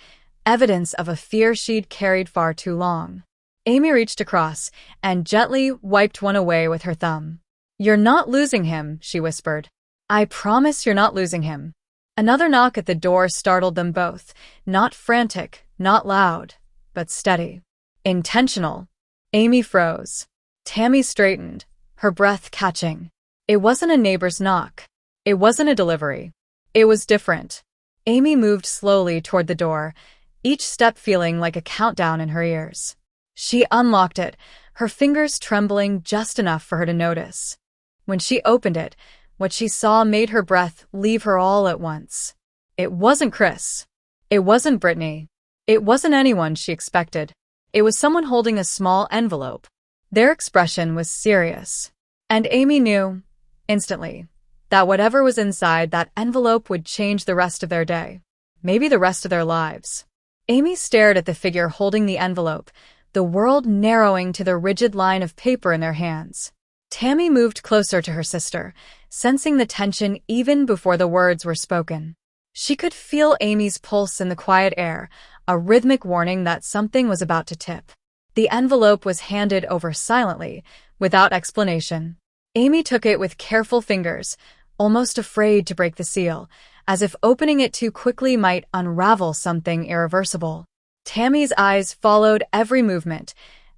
evidence of a fear she'd carried far too long. Amy reached across and gently wiped one away with her thumb. "You're not losing him," she whispered. "I promise you're not losing him." Another knock at the door startled them both, not frantic, not loud, but steady. Intentional. Amy froze. Tammy straightened, her breath catching. It wasn't a neighbor's knock. It wasn't a delivery. It was different. Amy moved slowly toward the door, each step feeling like a countdown in her ears. She unlocked it, her fingers trembling just enough for her to notice. When she opened it, what she saw made her breath leave her all at once. It wasn't Chris. It wasn't Brittany. It wasn't anyone she expected. It was someone holding a small envelope. Their expression was serious. And Amy knew, instantly, that whatever was inside that envelope would change the rest of their day. Maybe the rest of their lives. Amy stared at the figure holding the envelope, the world narrowing to the rigid line of paper in their hands. Tammy moved closer to her sister, sensing the tension even before the words were spoken. She could feel Amy's pulse in the quiet air, a rhythmic warning that something was about to tip. The envelope was handed over silently, without explanation. Amy took it with careful fingers, almost afraid to break the seal, as if opening it too quickly might unravel something irreversible. Tammy's eyes followed every movement,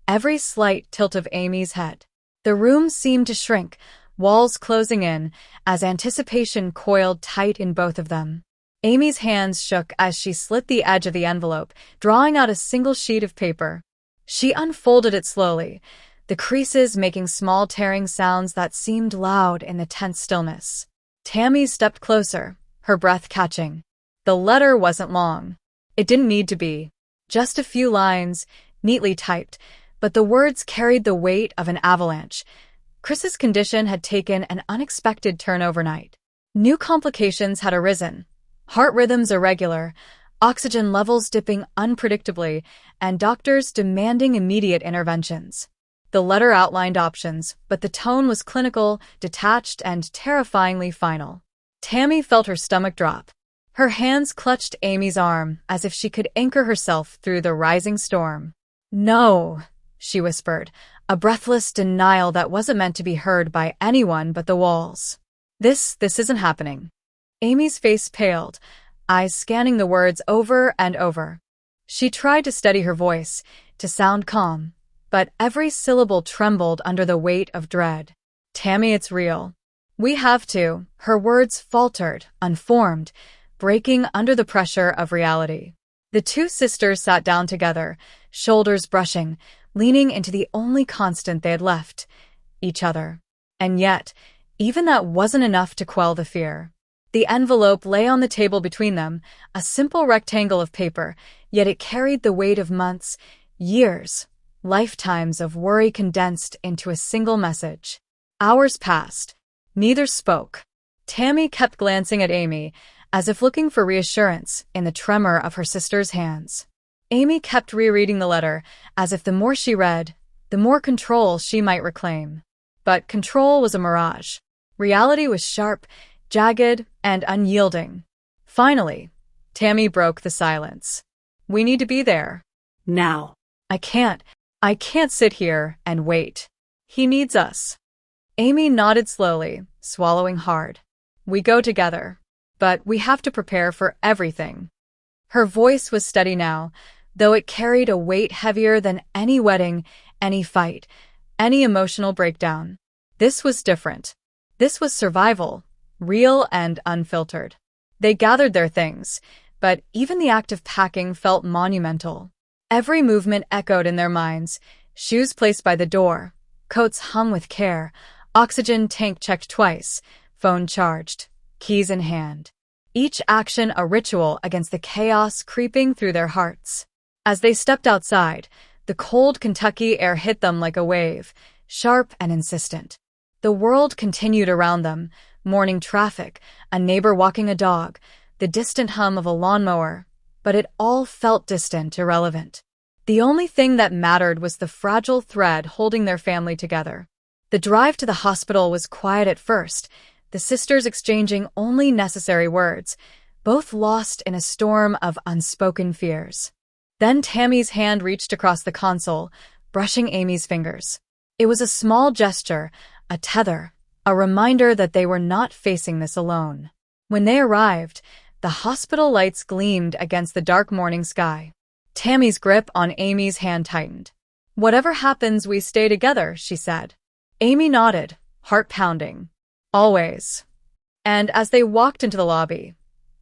every slight tilt of Amy's head. The room seemed to shrink, walls closing in, as anticipation coiled tight in both of them. Amy's hands shook as she slit the edge of the envelope, drawing out a single sheet of paper. She unfolded it slowly, the creases making small tearing sounds that seemed loud in the tense stillness. Tammy stepped closer, her breath catching. The letter wasn't long. It didn't need to be. Just a few lines, neatly typed, but the words carried the weight of an avalanche. Chris's condition had taken an unexpected turn overnight. New complications had arisen. Heart rhythms irregular, oxygen levels dipping unpredictably, and doctors demanding immediate interventions. The letter outlined options, but the tone was clinical, detached, and terrifyingly final. Tammy felt her stomach drop. Her hands clutched Amy's arm as if she could anchor herself through the rising storm. "No," she whispered, a breathless denial that wasn't meant to be heard by anyone but the walls. This isn't happening." Amy's face paled, eyes scanning the words over and over. She tried to steady her voice, to sound calm, but every syllable trembled under the weight of dread. "Tammy, it's real. We have to." Her words faltered, unformed, breaking under the pressure of reality. The two sisters sat down together, shoulders brushing, leaning into the only constant they had left, each other. And yet, even that wasn't enough to quell the fear. The envelope lay on the table between them, a simple rectangle of paper, yet it carried the weight of months, years, lifetimes of worry condensed into a single message. Hours passed. Neither spoke. Tammy kept glancing at Amy, as if looking for reassurance in the tremor of her sister's hands. Amy kept rereading the letter, as if the more she read, the more control she might reclaim. But control was a mirage. Reality was sharp, jagged, and unyielding. Finally, Tammy broke the silence. "We need to be there. Now." I can't sit here and wait. He needs us." Amy nodded slowly, swallowing hard. "We go together, but we have to prepare for everything." Her voice was steady now, though it carried a weight heavier than any wedding, any fight, any emotional breakdown. This was different. This was survival, real and unfiltered. They gathered their things, but even the act of packing felt monumental. Every movement echoed in their minds, shoes placed by the door, coats hung with care, oxygen tank checked twice, phone charged, keys in hand. Each action a ritual against the chaos creeping through their hearts. As they stepped outside, the cold Kentucky air hit them like a wave, sharp and insistent. The world continued around them, morning traffic, a neighbor walking a dog, the distant hum of a lawnmower, but it all felt distant, irrelevant. The only thing that mattered was the fragile thread holding their family together. The drive to the hospital was quiet at first, the sisters exchanging only necessary words, both lost in a storm of unspoken fears. Then Tammy's hand reached across the console, brushing Amy's fingers. It was a small gesture, a tether, a reminder that they were not facing this alone. When they arrived, the hospital lights gleamed against the dark morning sky. Tammy's grip on Amy's hand tightened. "Whatever happens, we stay together," she said. Amy nodded, heart pounding. "Always." And as they walked into the lobby,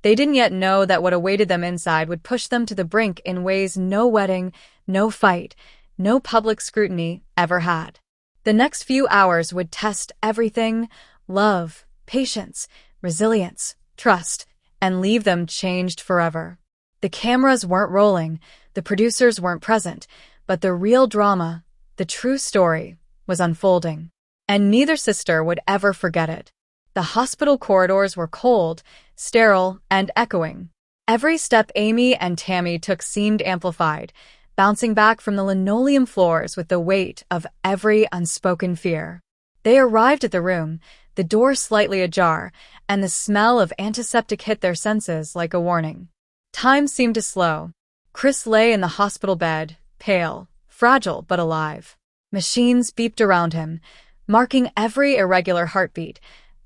they didn't yet know that what awaited them inside would push them to the brink in ways no wedding, no fight, no public scrutiny ever had. The next few hours would test everything: love, patience, resilience, trust, and leave them changed forever. The cameras weren't rolling, the producers weren't present, but the real drama, the true story, was unfolding. And neither sister would ever forget it. The hospital corridors were cold, sterile, and echoing. Every step Amy and Tammy took seemed amplified, bouncing back from the linoleum floors with the weight of every unspoken fear. They arrived at the room, the door slightly ajar, and the smell of antiseptic hit their senses like a warning. Time seemed to slow. Chris lay in the hospital bed, pale, fragile but alive. Machines beeped around him, marking every irregular heartbeat,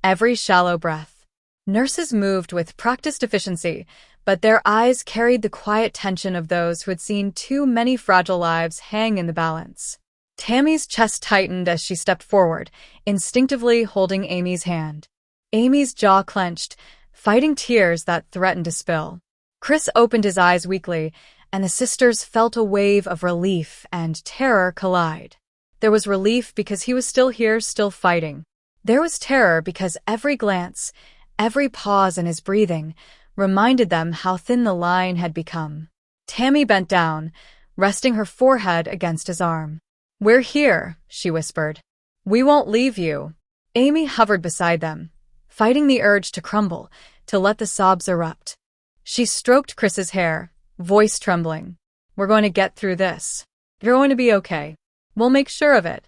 every shallow breath. Nurses moved with practiced efficiency, but their eyes carried the quiet tension of those who had seen too many fragile lives hang in the balance. Tammy's chest tightened as she stepped forward, instinctively holding Amy's hand. Amy's jaw clenched, fighting tears that threatened to spill. Chris opened his eyes weakly, and the sisters felt a wave of relief and terror collide. There was relief because he was still here, still fighting. There was terror because every glance, every pause in his breathing, reminded them how thin the line had become. Tammy bent down, resting her forehead against his arm. "We're here," she whispered. "We won't leave you." Amy hovered beside them, fighting the urge to crumble, to let the sobs erupt. She stroked Chris's hair, voice trembling. "We're going to get through this. You're going to be okay. We'll make sure of it."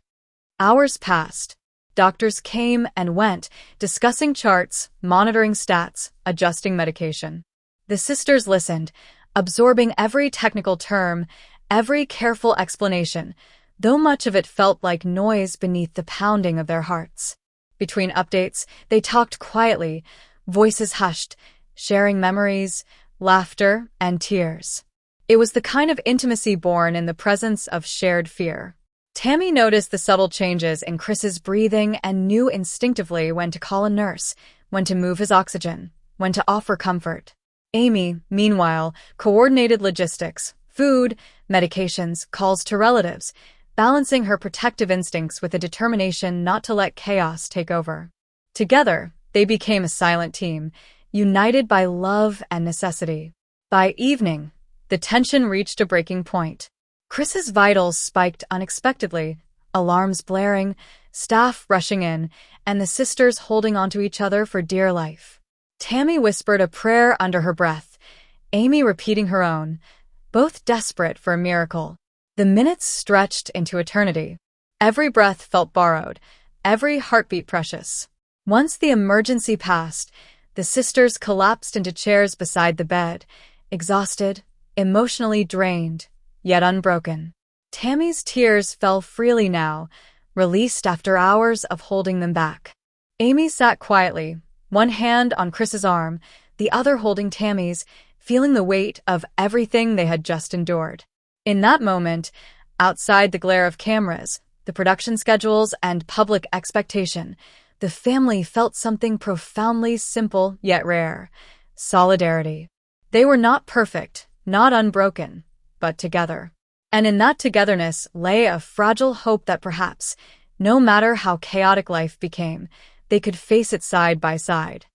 Hours passed. Doctors came and went, discussing charts, monitoring stats, adjusting medication. The sisters listened, absorbing every technical term, every careful explanation, though much of it felt like noise beneath the pounding of their hearts. Between updates, they talked quietly, voices hushed, sharing memories, laughter, and tears. It was the kind of intimacy born in the presence of shared fear. Tammy noticed the subtle changes in Chris's breathing and knew instinctively when to call a nurse, when to move his oxygen, when to offer comfort. Amy, meanwhile, coordinated logistics, food, medications, calls to relatives, balancing her protective instincts with a determination not to let chaos take over. Together, they became a silent team, united by love and necessity. By evening, the tension reached a breaking point. Chris's vitals spiked unexpectedly, alarms blaring, staff rushing in, and the sisters holding onto each other for dear life. Tammy whispered a prayer under her breath, Amy repeating her own, both desperate for a miracle. The minutes stretched into eternity. Every breath felt borrowed, every heartbeat precious. Once the emergency passed, the sisters collapsed into chairs beside the bed, exhausted, emotionally drained, yet unbroken. Tammy's tears fell freely now, released after hours of holding them back. Amy sat quietly, one hand on Chris's arm, the other holding Tammy's, feeling the weight of everything they had just endured. In that moment, outside the glare of cameras, the production schedules, and public expectation, the family felt something profoundly simple yet rare: solidarity. They were not perfect, not unbroken, but together. And in that togetherness lay a fragile hope that perhaps, no matter how chaotic life became, they could face it side by side.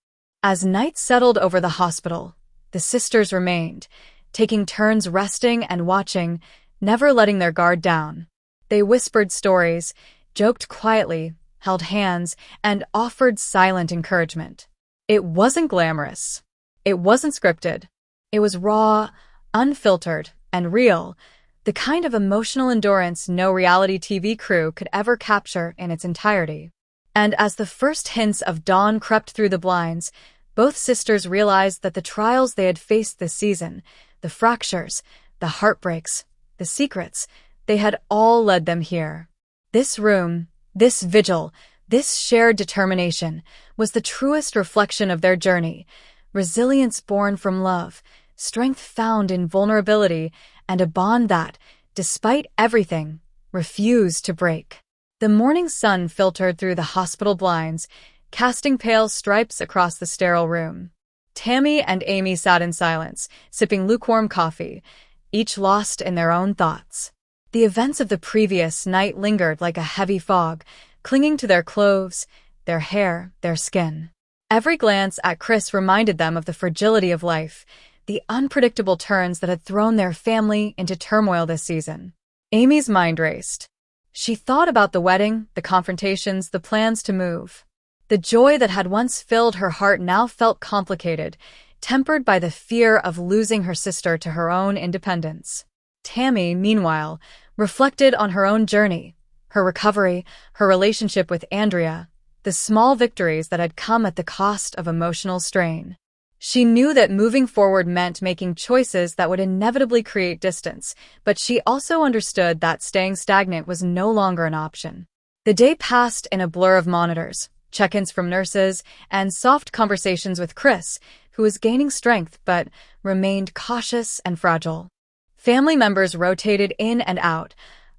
As night settled over the hospital, the sisters remained, taking turns resting and watching, never letting their guard down. They whispered stories, joked quietly, held hands, and offered silent encouragement. It wasn't glamorous. It wasn't scripted. It was raw, unfiltered, and real, the kind of emotional endurance no reality TV crew could ever capture in its entirety. And as the first hints of dawn crept through the blinds, both sisters realized that the trials they had faced this season, the fractures, the heartbreaks, the secrets, they had all led them here. This room, this vigil, this shared determination was the truest reflection of their journey: resilience born from love, strength found in vulnerability, and a bond that, despite everything, refused to break. The morning sun filtered through the hospital blinds, casting pale stripes across the sterile room. Tammy and Amy sat in silence, sipping lukewarm coffee, each lost in their own thoughts. The events of the previous night lingered like a heavy fog, clinging to their clothes, their hair, their skin. Every glance at Chris reminded them of the fragility of life, the unpredictable turns that had thrown their family into turmoil this season. Amy's mind raced. She thought about the wedding, the confrontations, the plans to move. The joy that had once filled her heart now felt complicated, tempered by the fear of losing her sister to her own independence. Tammy, meanwhile, reflected on her own journey, her recovery, her relationship with Andrea, the small victories that had come at the cost of emotional strain. She knew that moving forward meant making choices that would inevitably create distance, but she also understood that staying stagnant was no longer an option. The day passed in a blur of monitors, check-ins from nurses, and soft conversations with Chris, who was gaining strength but remained cautious and fragile. Family members rotated in and out,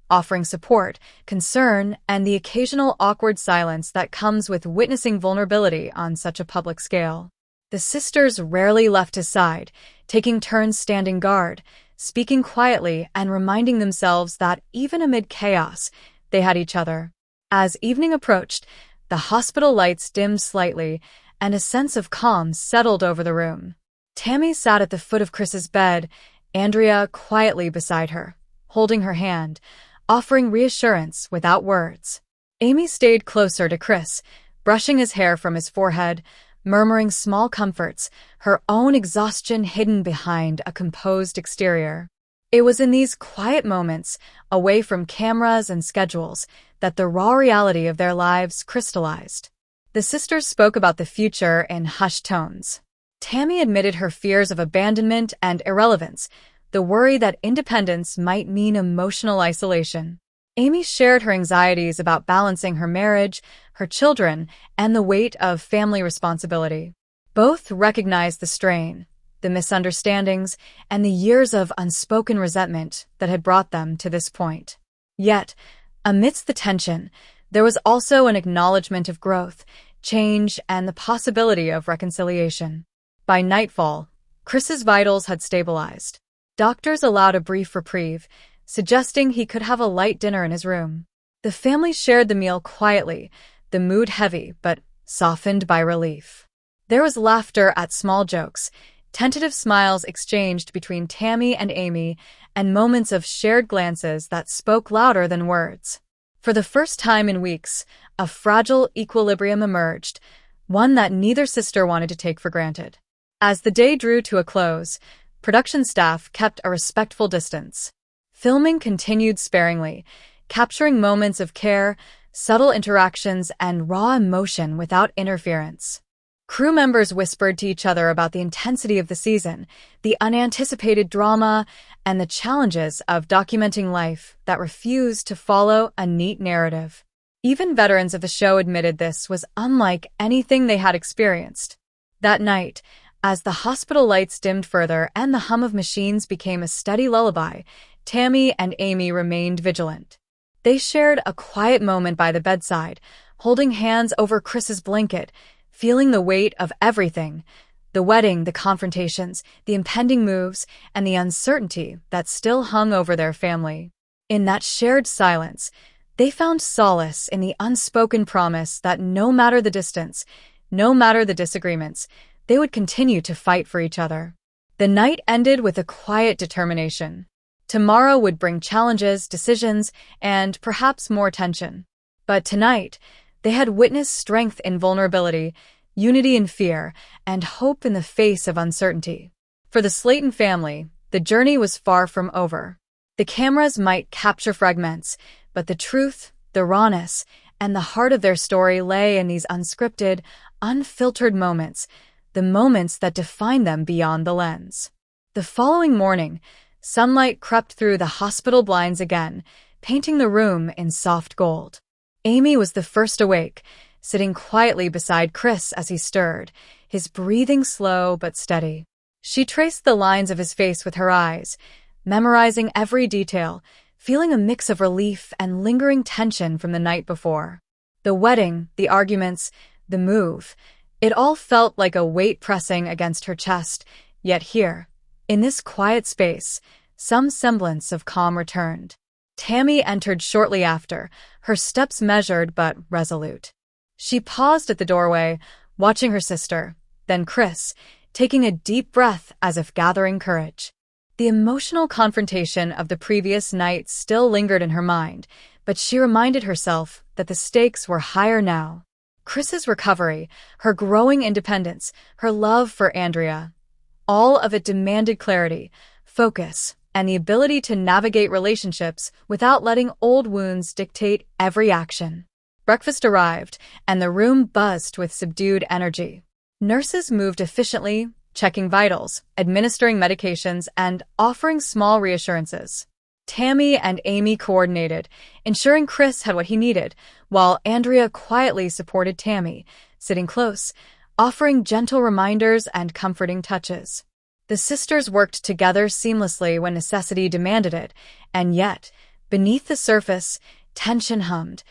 offering support, concern, and the occasional awkward silence that comes with witnessing vulnerability on such a public scale. The sisters rarely left his side, taking turns standing guard, speaking quietly and reminding themselves that even amid chaos, they had each other. As evening approached, the hospital lights dimmed slightly, and a sense of calm settled over the room. Tammy sat at the foot of Chris's bed, Andrea quietly beside her, holding her hand, offering reassurance without words. Amy stayed closer to Chris, brushing his hair from his forehead, murmuring small comforts, her own exhaustion hidden behind a composed exterior. It was in these quiet moments, away from cameras and schedules, that the raw reality of their lives crystallized. The sisters spoke about the future in hushed tones. Tammy admitted her fears of abandonment and irrelevance, the worry that independence might mean emotional isolation. Amy shared her anxieties about balancing her marriage, her children, and the weight of family responsibility. Both recognized the strain, the misunderstandings, and the years of unspoken resentment that had brought them to this point. Yet, amidst the tension, there was also an acknowledgement of growth, change, and the possibility of reconciliation. By nightfall, Chris's vitals had stabilized. Doctors allowed a brief reprieve, suggesting he could have a light dinner in his room. The family shared the meal quietly, the mood heavy but softened by relief. There was laughter at small jokes, tentative smiles exchanged between Tammy and Amy, and moments of shared glances that spoke louder than words. For the first time in weeks, a fragile equilibrium emerged, one that neither sister wanted to take for granted. As the day drew to a close, production staff kept a respectful distance. Filming continued sparingly, capturing moments of care, subtle interactions, and raw emotion without interference. Crew members whispered to each other about the intensity of the season, the unanticipated drama, and the challenges of documenting life that refused to follow a neat narrative. Even veterans of the show admitted this was unlike anything they had experienced. That night, as the hospital lights dimmed further and the hum of machines became a steady lullaby, Tammy and Amy remained vigilant. They shared a quiet moment by the bedside, holding hands over Chris's blanket, feeling the weight of everything: the wedding, the confrontations, the impending moves, and the uncertainty that still hung over their family. In that shared silence, they found solace in the unspoken promise that no matter the distance, no matter the disagreements, they would continue to fight for each other. The night ended with a quiet determination. Tomorrow would bring challenges, decisions, and perhaps more tension. But tonight, they had witnessed strength in vulnerability, unity in fear, and hope in the face of uncertainty. For the Slaton family, the journey was far from over. The cameras might capture fragments, but the truth, the rawness, and the heart of their story lay in these unscripted, unfiltered moments, the moments that defined them beyond the lens. The following morning, sunlight crept through the hospital blinds again, painting the room in soft gold. Amy was the first awake, sitting quietly beside Chris as he stirred, his breathing slow but steady. She traced the lines of his face with her eyes, memorizing every detail, feeling a mix of relief and lingering tension from the night before. The wedding, the arguments, the move, it all felt like a weight pressing against her chest, yet here, in this quiet space, some semblance of calm returned. Tammy entered shortly after, her steps measured but resolute. She paused at the doorway, watching her sister, then Chris, taking a deep breath as if gathering courage. The emotional confrontation of the previous night still lingered in her mind, but she reminded herself that the stakes were higher now. Chris's recovery, her growing independence, her love for Andrea, all of it demanded clarity, focus, and the ability to navigate relationships without letting old wounds dictate every action. Breakfast arrived, and the room buzzed with subdued energy. Nurses moved efficiently, checking vitals, administering medications, and offering small reassurances. Tammy and Amy coordinated, ensuring Chris had what he needed, while Andrea quietly supported Tammy, sitting close, offering gentle reminders and comforting touches. The sisters worked together seamlessly when necessity demanded it, and yet, beneath the surface, tension hummed,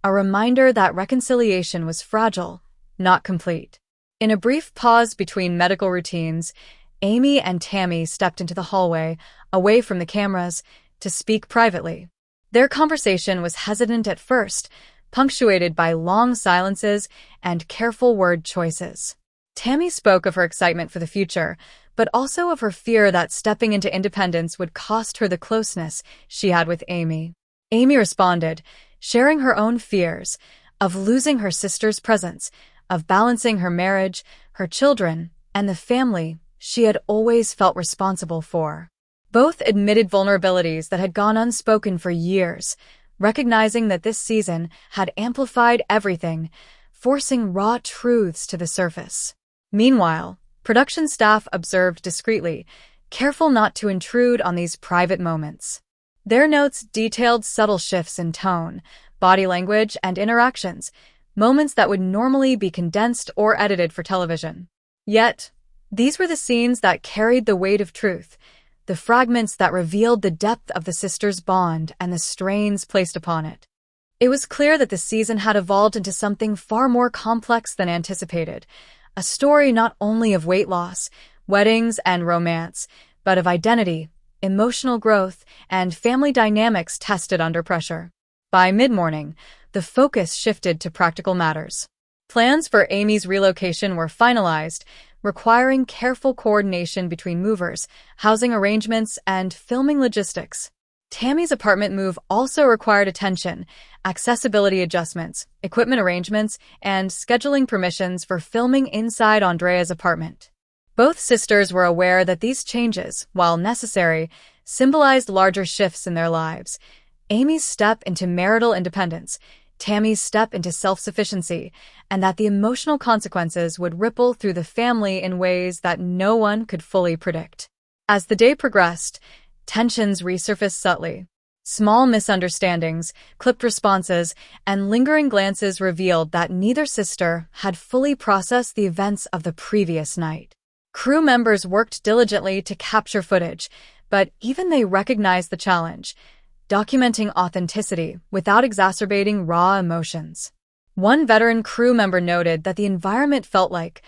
a reminder that reconciliation was fragile, not complete. In a brief pause between medical routines, Amy and Tammy stepped into the hallway, away from the cameras, to speak privately. Their conversation was hesitant at first, punctuated by long silences and careful word choices. Tammy spoke of her excitement for the future, but also of her fear that stepping into independence would cost her the closeness she had with Amy. Amy responded, sharing her own fears of losing her sister's presence, of balancing her marriage, her children, and the family she had always felt responsible for. Both admitted vulnerabilities that had gone unspoken for years, recognizing that this season had amplified everything, forcing raw truths to the surface. Meanwhile, Production staff observed discreetly, careful not to intrude on these private moments. Their notes detailed subtle shifts in tone, body language, and interactions, moments that would normally be condensed or edited for television. Yet, these were the scenes that carried the weight of truth, the fragments that revealed the depth of the sisters' bond and the strains placed upon it. It was clear that the season had evolved into something far more complex than anticipated, a story not only of weight loss, weddings, and romance, but of identity, emotional growth, and family dynamics tested under pressure. By mid-morning, the focus shifted to practical matters. Plans for Amy's relocation were finalized, requiring careful coordination between movers, housing arrangements, and filming logistics. Tammy's apartment move also required attention, accessibility adjustments, equipment arrangements, and scheduling permissions for filming inside Andrea's apartment. Both sisters were aware that these changes, while necessary, symbolized larger shifts in their lives. Amy's step into marital independence, Tammy's step into self-sufficiency, and that the emotional consequences would ripple through the family in ways that no one could fully predict. As the day progressed, tensions resurfaced subtly. Small misunderstandings, clipped responses, and lingering glances revealed that neither sister had fully processed the events of the previous night. Crew members worked diligently to capture footage, but even they recognized the challenge, documenting authenticity without exacerbating raw emotions. One veteran crew member noted that the environment felt like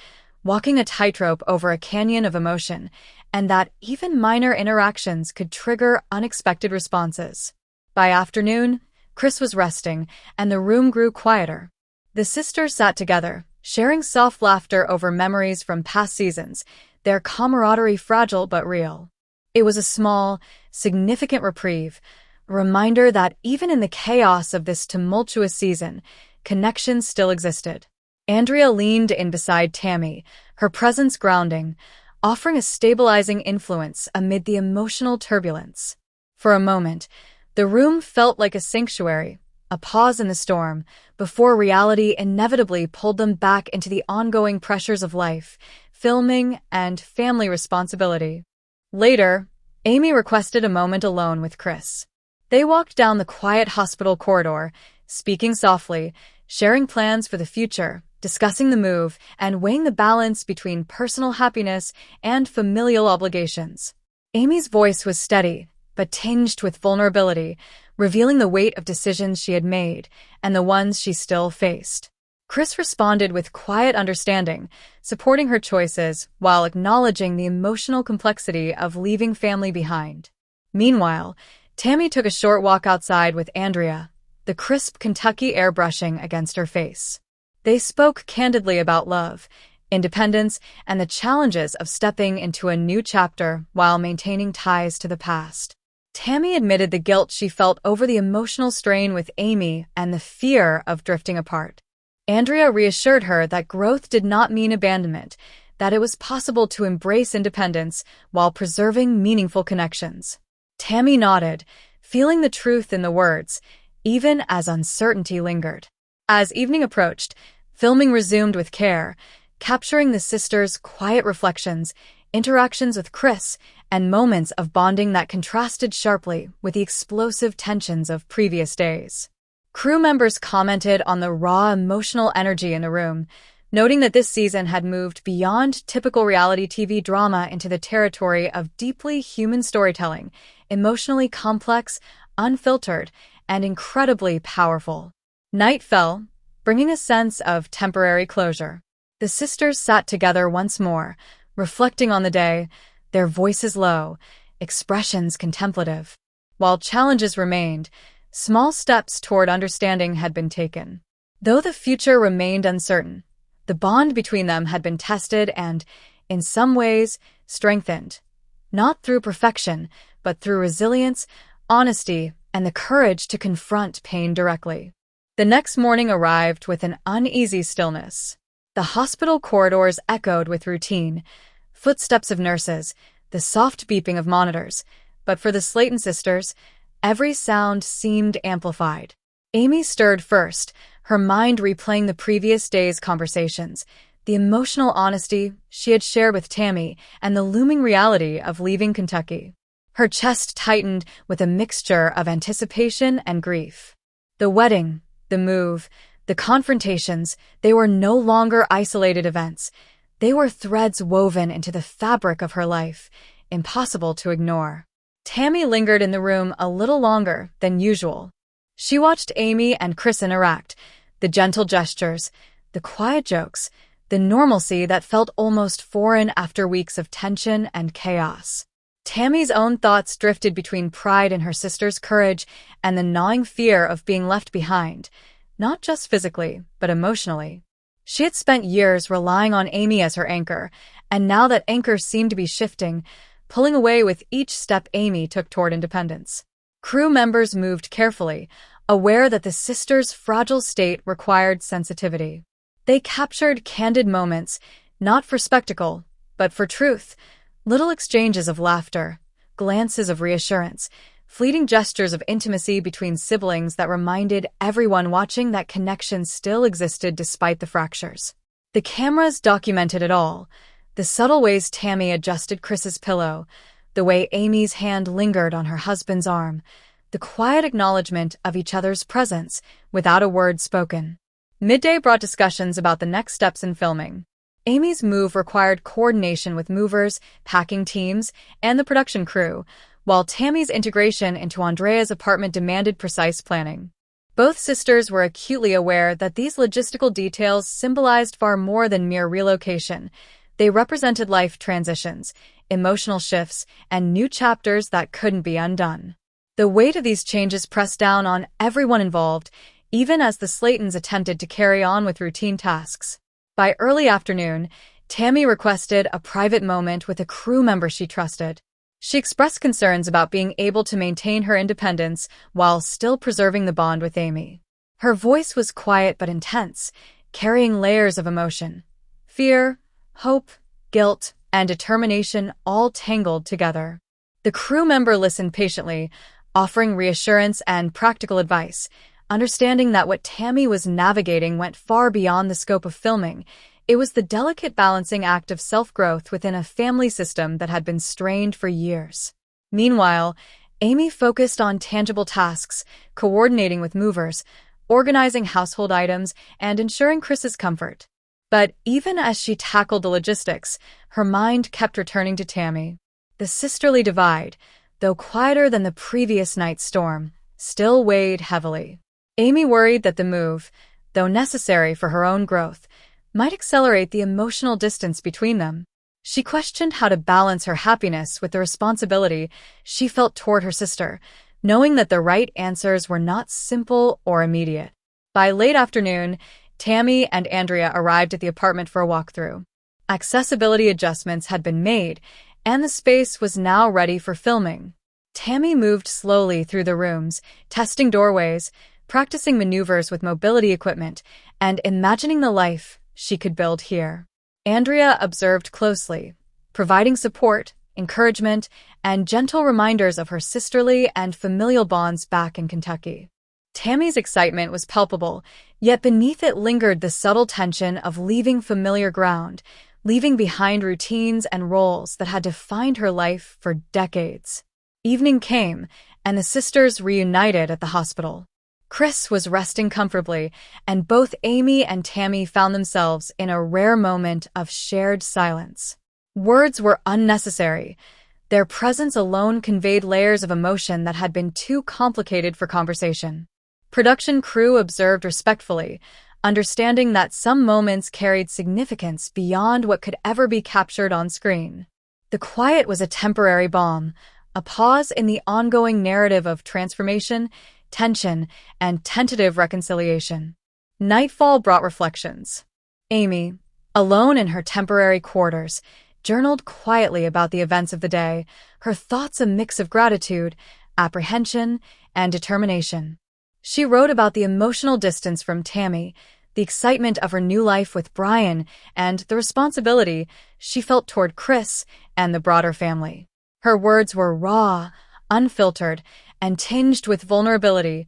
walking a tightrope over a canyon of emotion, and that even minor interactions could trigger unexpected responses. By afternoon, Chris was resting, and the room grew quieter. The sisters sat together, sharing soft laughter over memories from past seasons, their camaraderie fragile but real. It was a small, significant reprieve, a reminder that even in the chaos of this tumultuous season, connection still existed. Andrea leaned in beside Tammy, her presence grounding, offering a stabilizing influence amid the emotional turbulence. For a moment, the room felt like a sanctuary, a pause in the storm, before reality inevitably pulled them back into the ongoing pressures of life, filming, and family responsibility. Later, Amy requested a moment alone with Chris. They walked down the quiet hospital corridor, speaking softly, sharing plans for the future, discussing the move, and weighing the balance between personal happiness and familial obligations. Amy's voice was steady, but tinged with vulnerability, revealing the weight of decisions she had made and the ones she still faced. Chris responded with quiet understanding, supporting her choices while acknowledging the emotional complexity of leaving family behind. Meanwhile, Tammy took a short walk outside with Andrea, the crisp Kentucky air brushing against her face. They spoke candidly about love, independence, and the challenges of stepping into a new chapter while maintaining ties to the past. Tammy admitted the guilt she felt over the emotional strain with Amy and the fear of drifting apart. Andrea reassured her that growth did not mean abandonment, that it was possible to embrace independence while preserving meaningful connections. Tammy nodded, feeling the truth in the words, even as uncertainty lingered. As evening approached, filming resumed with care, capturing the sisters' quiet reflections, interactions with Chris, and moments of bonding that contrasted sharply with the explosive tensions of previous days. Crew members commented on the raw emotional energy in the room, noting that this season had moved beyond typical reality TV drama into the territory of deeply human storytelling, emotionally complex, unfiltered, and incredibly powerful. Night fell, bringing a sense of temporary closure. The sisters sat together once more, reflecting on the day, their voices low, expressions contemplative. While challenges remained, small steps toward understanding had been taken. Though the future remained uncertain, the bond between them had been tested and, in some ways, strengthened. Not through perfection, but through resilience, honesty, and the courage to confront pain directly. The next morning arrived with an uneasy stillness. The hospital corridors echoed with routine, footsteps of nurses, the soft beeping of monitors, but for the Slaton sisters, every sound seemed amplified. Amy stirred first, her mind replaying the previous day's conversations, the emotional honesty she had shared with Tammy, and the looming reality of leaving Kentucky. Her chest tightened with a mixture of anticipation and grief. The wedding, the move, the confrontations, they were no longer isolated events. They were threads woven into the fabric of her life, impossible to ignore. Tammy lingered in the room a little longer than usual. She watched Amy and Chris interact, the gentle gestures, the quiet jokes, the normalcy that felt almost foreign after weeks of tension and chaos. Tammy's own thoughts drifted between pride in her sister's courage and the gnawing fear of being left behind, not just physically, but emotionally. She had spent years relying on Amy as her anchor, and now that anchor seemed to be shifting, pulling away with each step Amy took toward independence. Crew members moved carefully, aware that the sisters' fragile state required sensitivity. They captured candid moments, not for spectacle, but for truth. Little exchanges of laughter, glances of reassurance, fleeting gestures of intimacy between siblings that reminded everyone watching that connection still existed despite the fractures. The cameras documented it all, the subtle ways Tammy adjusted Chris's pillow, the way Amy's hand lingered on her husband's arm, the quiet acknowledgement of each other's presence without a word spoken. Midday brought discussions about the next steps in filming. Amy's move required coordination with movers, packing teams, and the production crew, while Tammy's integration into Andrea's apartment demanded precise planning. Both sisters were acutely aware that these logistical details symbolized far more than mere relocation. They represented life transitions, emotional shifts, and new chapters that couldn't be undone. The weight of these changes pressed down on everyone involved, even as the Slaytons attempted to carry on with routine tasks. By early afternoon, Tammy requested a private moment with a crew member she trusted. She expressed concerns about being able to maintain her independence while still preserving the bond with Amy. Her voice was quiet but intense, carrying layers of emotion. Fear, hope, guilt, and determination all tangled together. The crew member listened patiently, offering reassurance and practical advice, understanding that what Tammy was navigating went far beyond the scope of filming. It was the delicate balancing act of self-growth within a family system that had been strained for years. Meanwhile, Amy focused on tangible tasks, coordinating with movers, organizing household items, and ensuring Chris's comfort. But even as she tackled the logistics, her mind kept returning to Tammy. The sisterly divide, though quieter than the previous night's storm, still weighed heavily. Amy worried that the move, though necessary for her own growth, might accelerate the emotional distance between them. She questioned how to balance her happiness with the responsibility she felt toward her sister, knowing that the right answers were not simple or immediate. By late afternoon, Tammy and Andrea arrived at the apartment for a walkthrough. Accessibility adjustments had been made, and the space was now ready for filming. Tammy moved slowly through the rooms, testing doorways, practicing maneuvers with mobility equipment, and imagining the life she could build here. Andrea observed closely, providing support, encouragement, and gentle reminders of her sisterly and familial bonds back in Kentucky. Tammy's excitement was palpable, yet beneath it lingered the subtle tension of leaving familiar ground, leaving behind routines and roles that had defined her life for decades. Evening came, and the sisters reunited at the hospital. Chris was resting comfortably, and both Amy and Tammy found themselves in a rare moment of shared silence. Words were unnecessary. Their presence alone conveyed layers of emotion that had been too complicated for conversation. Production crew observed respectfully, understanding that some moments carried significance beyond what could ever be captured on screen. The quiet was a temporary balm, a pause in the ongoing narrative of transformation, tension, and tentative reconciliation. Nightfall brought reflections. Amy, alone in her temporary quarters, journaled quietly about the events of the day, her thoughts a mix of gratitude, apprehension, and determination. She wrote about the emotional distance from Tammy, the excitement of her new life with Brian, and the responsibility she felt toward Chris and the broader family. Her words were raw, unfiltered, and tinged with vulnerability,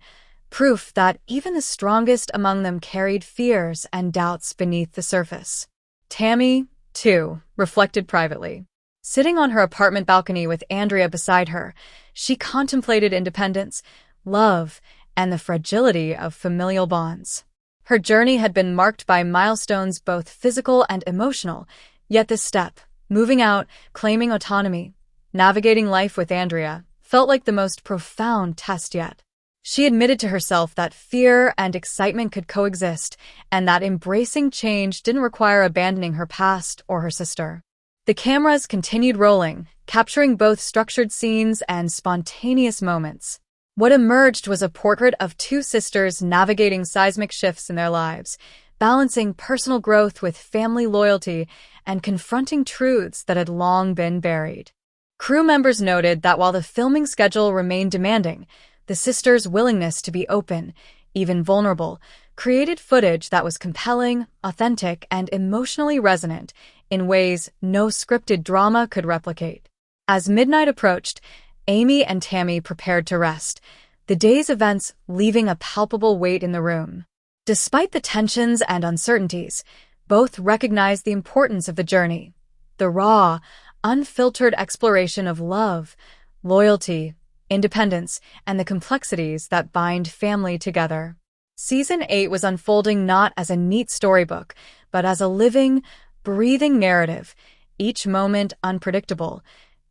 proof that even the strongest among them carried fears and doubts beneath the surface. Tammy, too, reflected privately. Sitting on her apartment balcony with Andrea beside her, she contemplated independence, love, and the fragility of familial bonds. Her journey had been marked by milestones both physical and emotional, yet this step, moving out, claiming autonomy, navigating life with Andrea, felt like the most profound test yet. She admitted to herself that fear and excitement could coexist, and that embracing change didn't require abandoning her past or her sister. The cameras continued rolling, capturing both structured scenes and spontaneous moments. What emerged was a portrait of two sisters navigating seismic shifts in their lives, balancing personal growth with family loyalty and confronting truths that had long been buried. Crew members noted that while the filming schedule remained demanding, the sisters' willingness to be open, even vulnerable, created footage that was compelling, authentic, and emotionally resonant in ways no scripted drama could replicate. As midnight approached, Amy and Tammy prepared to rest, the day's events leaving a palpable weight in the room. Despite the tensions and uncertainties, both recognized the importance of the journey, the raw, unfiltered exploration of love, loyalty, independence, and the complexities that bind family together. Season 8 was unfolding not as a neat storybook, but as a living, breathing narrative, each moment unpredictable,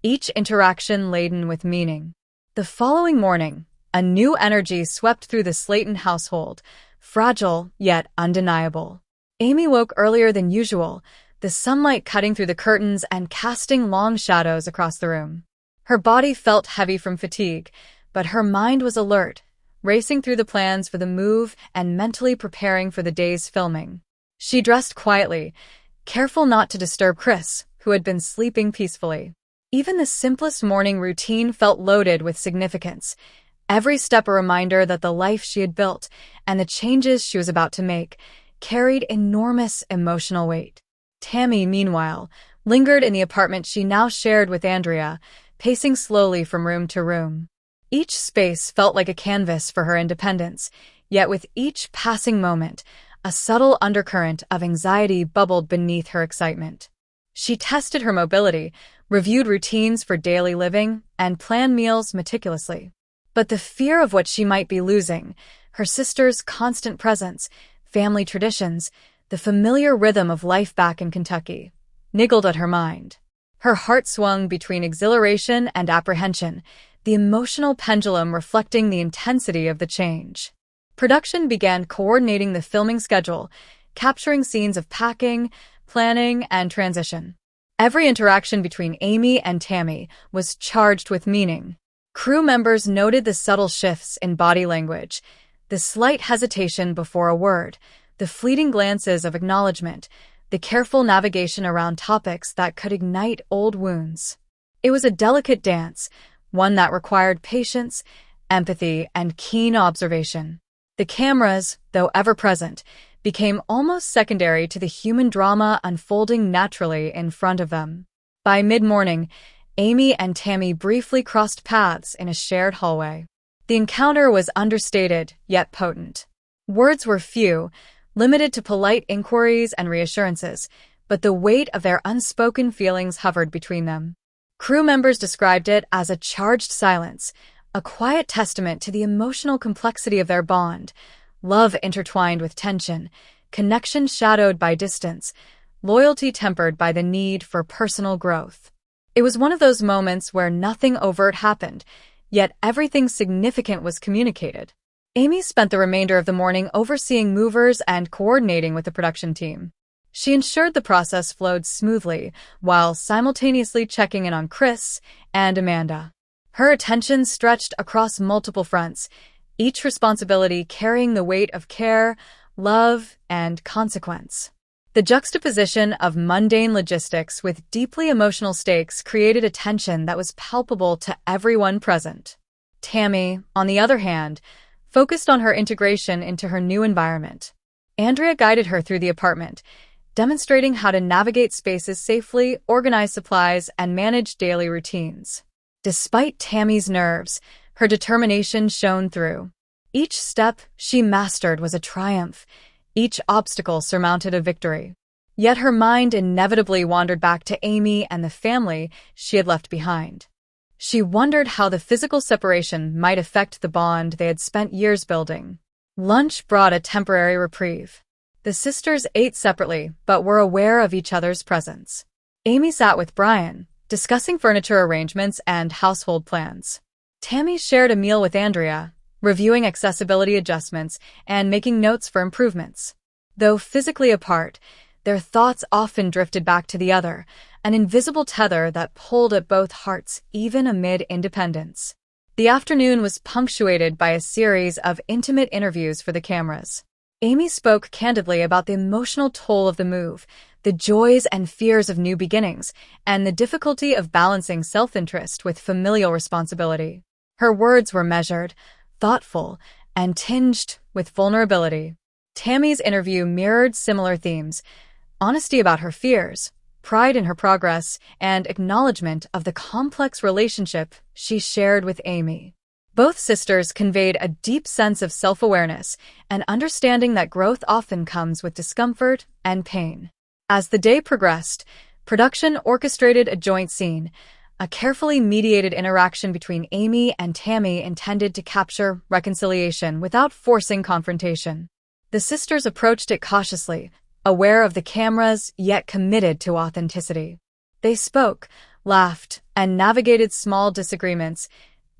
each interaction laden with meaning. The following morning, a new energy swept through the Slaton household, fragile yet undeniable. Amy woke earlier than usual, the sunlight cutting through the curtains and casting long shadows across the room. Her body felt heavy from fatigue, but her mind was alert, racing through the plans for the move and mentally preparing for the day's filming. She dressed quietly, careful not to disturb Chris, who had been sleeping peacefully. Even the simplest morning routine felt loaded with significance, every step a reminder that the life she had built and the changes she was about to make carried enormous emotional weight. Tammy, meanwhile, lingered in the apartment she now shared with Andrea, pacing slowly from room to room. Each space felt like a canvas for her independence, yet with each passing moment, a subtle undercurrent of anxiety bubbled beneath her excitement. She tested her mobility, reviewed routines for daily living, and planned meals meticulously. But the fear of what she might be losing, her sister's constant presence, family traditions, the familiar rhythm of life back in Kentucky, niggled at her mind. Her heart swung between exhilaration and apprehension, the emotional pendulum reflecting the intensity of the change. Production began coordinating the filming schedule, capturing scenes of packing, planning, and transition. Every interaction between Amy and Tammy was charged with meaning. Crew members noted the subtle shifts in body language, the slight hesitation before a word, the fleeting glances of acknowledgement, the careful navigation around topics that could ignite old wounds. It was a delicate dance, one that required patience, empathy, and keen observation. The cameras, though ever present, became almost secondary to the human drama unfolding naturally in front of them. By mid-morning, Amy and Tammy briefly crossed paths in a shared hallway. The encounter was understated, yet potent. Words were few, limited to polite inquiries and reassurances, but the weight of their unspoken feelings hovered between them. Crew members described it as a charged silence, a quiet testament to the emotional complexity of their bond, love intertwined with tension, connection shadowed by distance, loyalty tempered by the need for personal growth. It was one of those moments where nothing overt happened, yet everything significant was communicated. Amy spent the remainder of the morning overseeing movers and coordinating with the production team. She ensured the process flowed smoothly, while simultaneously checking in on Chris and Amanda. Her attention stretched across multiple fronts, each responsibility carrying the weight of care, love, and consequence. The juxtaposition of mundane logistics with deeply emotional stakes created a tension that was palpable to everyone present. Tammy, on the other hand, focused on her integration into her new environment. Andrea guided her through the apartment, demonstrating how to navigate spaces safely, organize supplies, and manage daily routines. Despite Tammy's nerves, her determination shone through. Each step she mastered was a triumph, each obstacle surmounted a victory. Yet her mind inevitably wandered back to Amy and the family she had left behind. She wondered how the physical separation might affect the bond they had spent years building. Lunch brought a temporary reprieve. The sisters ate separately, but were aware of each other's presence. Amy sat with Brian, discussing furniture arrangements and household plans. Tammy shared a meal with Andrea, reviewing accessibility adjustments and making notes for improvements. Though physically apart, their thoughts often drifted back to the other, an invisible tether that pulled at both hearts even amid independence. The afternoon was punctuated by a series of intimate interviews for the cameras. Amy spoke candidly about the emotional toll of the move, the joys and fears of new beginnings, and the difficulty of balancing self-interest with familial responsibility. Her words were measured, thoughtful, and tinged with vulnerability. Tammy's interview mirrored similar themes: honesty about her fears, pride in her progress, and acknowledgement of the complex relationship she shared with Amy. Both sisters conveyed a deep sense of self-awareness and understanding that growth often comes with discomfort and pain. As the day progressed, production orchestrated a joint scene, a carefully mediated interaction between Amy and Tammy intended to capture reconciliation without forcing confrontation. The sisters approached it cautiously, aware of the cameras yet committed to authenticity. They spoke, laughed, and navigated small disagreements,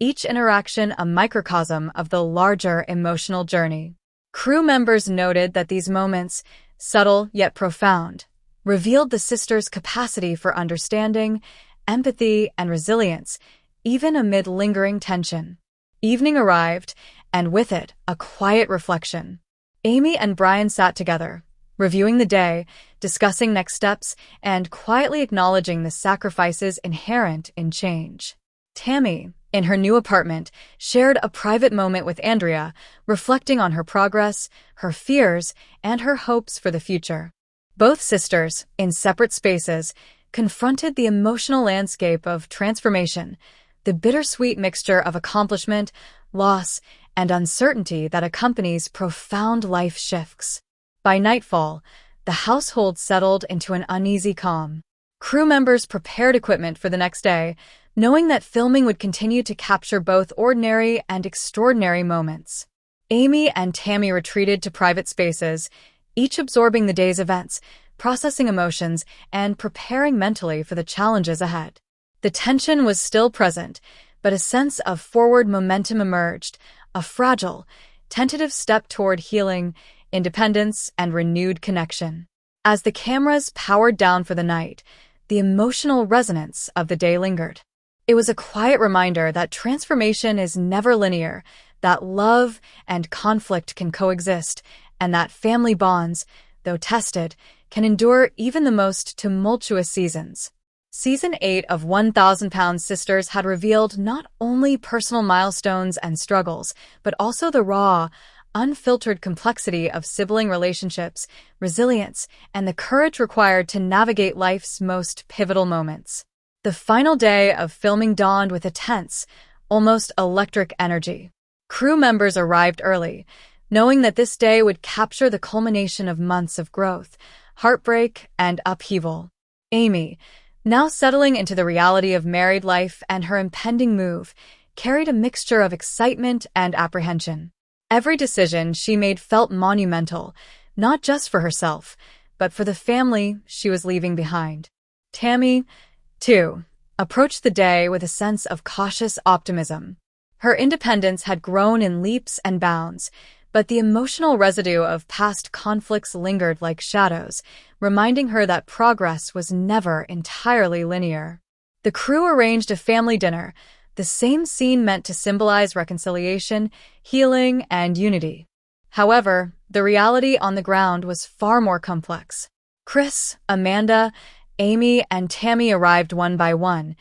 each interaction a microcosm of the larger emotional journey. Crew members noted that these moments, subtle yet profound, revealed the sisters' capacity for understanding, empathy, and resilience, even amid lingering tension. Evening arrived, and with it, a quiet reflection. Amy and Brian sat together, reviewing the day, discussing next steps, and quietly acknowledging the sacrifices inherent in change. Tammy, in her new apartment, shared a private moment with Andrea, reflecting on her progress, her fears, and her hopes for the future. Both sisters, in separate spaces, confronted the emotional landscape of transformation, the bittersweet mixture of accomplishment, loss, and uncertainty that accompanies profound life shifts. By nightfall, the household settled into an uneasy calm. Crew members prepared equipment for the next day, knowing that filming would continue to capture both ordinary and extraordinary moments. Amy and Tammy retreated to private spaces, each absorbing the day's events, processing emotions, and preparing mentally for the challenges ahead. The tension was still present, but a sense of forward momentum emerged, a fragile, tentative step toward healing, independence, and renewed connection. As the cameras powered down for the night, the emotional resonance of the day lingered. It was a quiet reminder that transformation is never linear, that love and conflict can coexist, and that family bonds, though tested, can endure even the most tumultuous seasons. Season 8 of 1,000 Pound Sisters had revealed not only personal milestones and struggles, but also the raw, unfiltered complexity of sibling relationships, resilience, and the courage required to navigate life's most pivotal moments. The final day of filming dawned with a tense, almost electric energy. Crew members arrived early, knowing that this day would capture the culmination of months of growth, heartbreak, and upheaval. Amy, now settling into the reality of married life and her impending move, carried a mixture of excitement and apprehension. Every decision she made felt monumental, not just for herself, but for the family she was leaving behind. Tammy, too, approached the day with a sense of cautious optimism. Her independence had grown in leaps and bounds, but the emotional residue of past conflicts lingered like shadows, reminding her that progress was never entirely linear. The crew arranged a family dinner, the same scene meant to symbolize reconciliation, healing, and unity. However, the reality on the ground was far more complex. Chris, Amanda, Amy, and Tammy arrived one by one,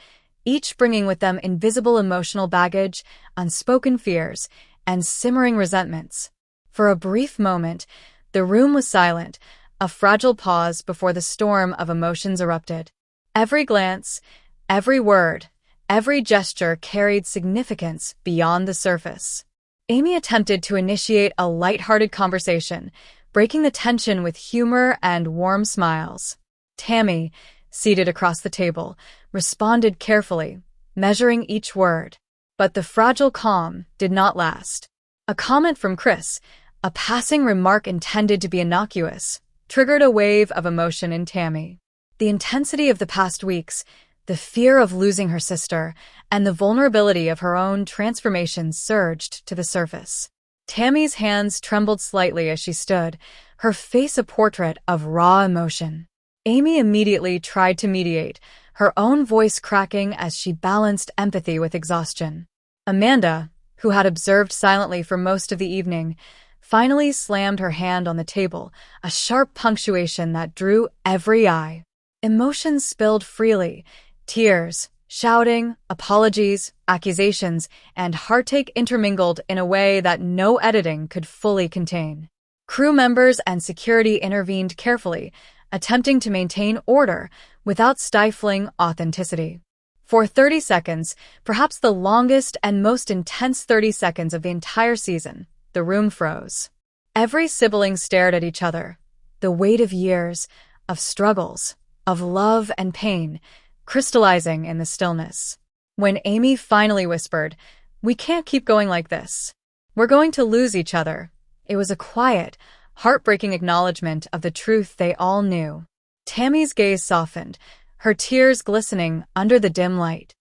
each bringing with them invisible emotional baggage, unspoken fears, and simmering resentments. For a brief moment, the room was silent, a fragile pause before the storm of emotions erupted. Every glance, every word, every gesture carried significance beyond the surface. Amy attempted to initiate a lighthearted conversation, breaking the tension with humor and warm smiles. Tammy, seated across the table, responded carefully, measuring each word. But the fragile calm did not last. A comment from Chris, a passing remark intended to be innocuous, triggered a wave of emotion in Tammy. The intensity of the past weeks, the fear of losing her sister, and the vulnerability of her own transformation surged to the surface. Tammy's hands trembled slightly as she stood, her face a portrait of raw emotion. Amy immediately tried to mediate, her own voice cracking as she balanced empathy with exhaustion. Amanda, who had observed silently for most of the evening, finally slammed her hand on the table, a sharp punctuation that drew every eye. Emotions spilled freely, tears, shouting, apologies, accusations, and heartache intermingled in a way that no editing could fully contain. Crew members and security intervened carefully, attempting to maintain order without stifling authenticity. For 30 seconds, perhaps the longest and most intense 30 seconds of the entire season, the room froze. Every sibling stared at each other, the weight of years, of struggles, of love and pain, crystallizing in the stillness. When Amy finally whispered, "We can't keep going like this. We're going to lose each other," it was a quiet, heartbreaking acknowledgement of the truth they all knew. Tammy's gaze softened, her tears glistening under the dim light.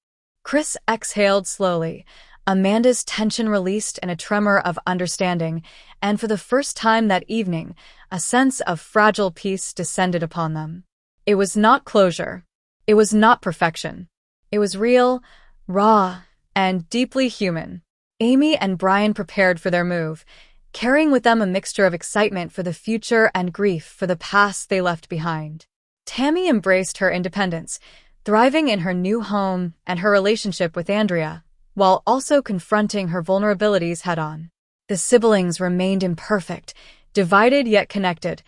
Chris exhaled slowly, Amanda's tension released in a tremor of understanding, and for the first time that evening, a sense of fragile peace descended upon them. It was not closure. It was not perfection. It was real, raw, and deeply human. Amy and Brian prepared for their move, carrying with them a mixture of excitement for the future and grief for the past they left behind. Tammy embraced her independence, thriving in her new home and her relationship with Andrea, while also confronting her vulnerabilities head-on. The siblings remained imperfect, divided yet connected,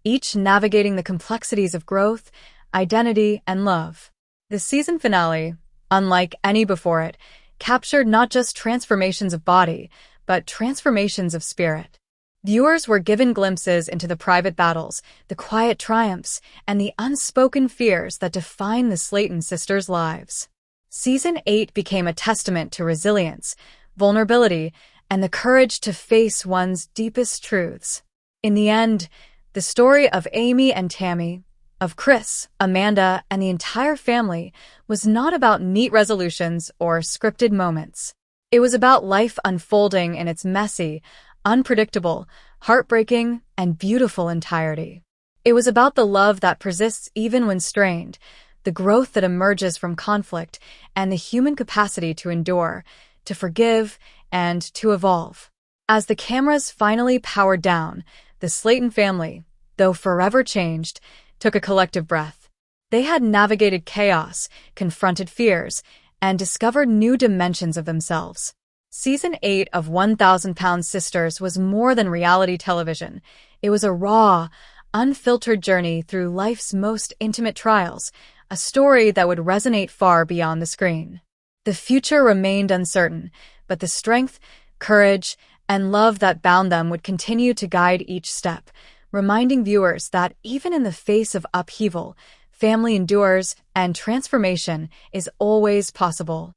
each navigating the complexities of growth, identity, and love. The season finale, unlike any before it, captured not just transformations of body, but transformations of spirit. Viewers were given glimpses into the private battles, the quiet triumphs, and the unspoken fears that define the Slaton sisters' lives. Season 8 became a testament to resilience, vulnerability, and the courage to face one's deepest truths. In the end, the story of Amy and Tammy, of Chris, Amanda, and the entire family was not about neat resolutions or scripted moments. It was about life unfolding in its messy, unpredictable, heartbreaking, and beautiful entirety. It was about the love that persists even when strained, the growth that emerges from conflict, and the human capacity to endure, to forgive, and to evolve. As the cameras finally powered down, the Slaton family, though forever changed, took a collective breath. They had navigated chaos, confronted fears, and discovered new dimensions of themselves. Season 8 of 1,000-Pound Sisters was more than reality television. It was a raw, unfiltered journey through life's most intimate trials, a story that would resonate far beyond the screen. The future remained uncertain, but the strength, courage, and love that bound them would continue to guide each step, reminding viewers that even in the face of upheaval, family endures and transformation is always possible.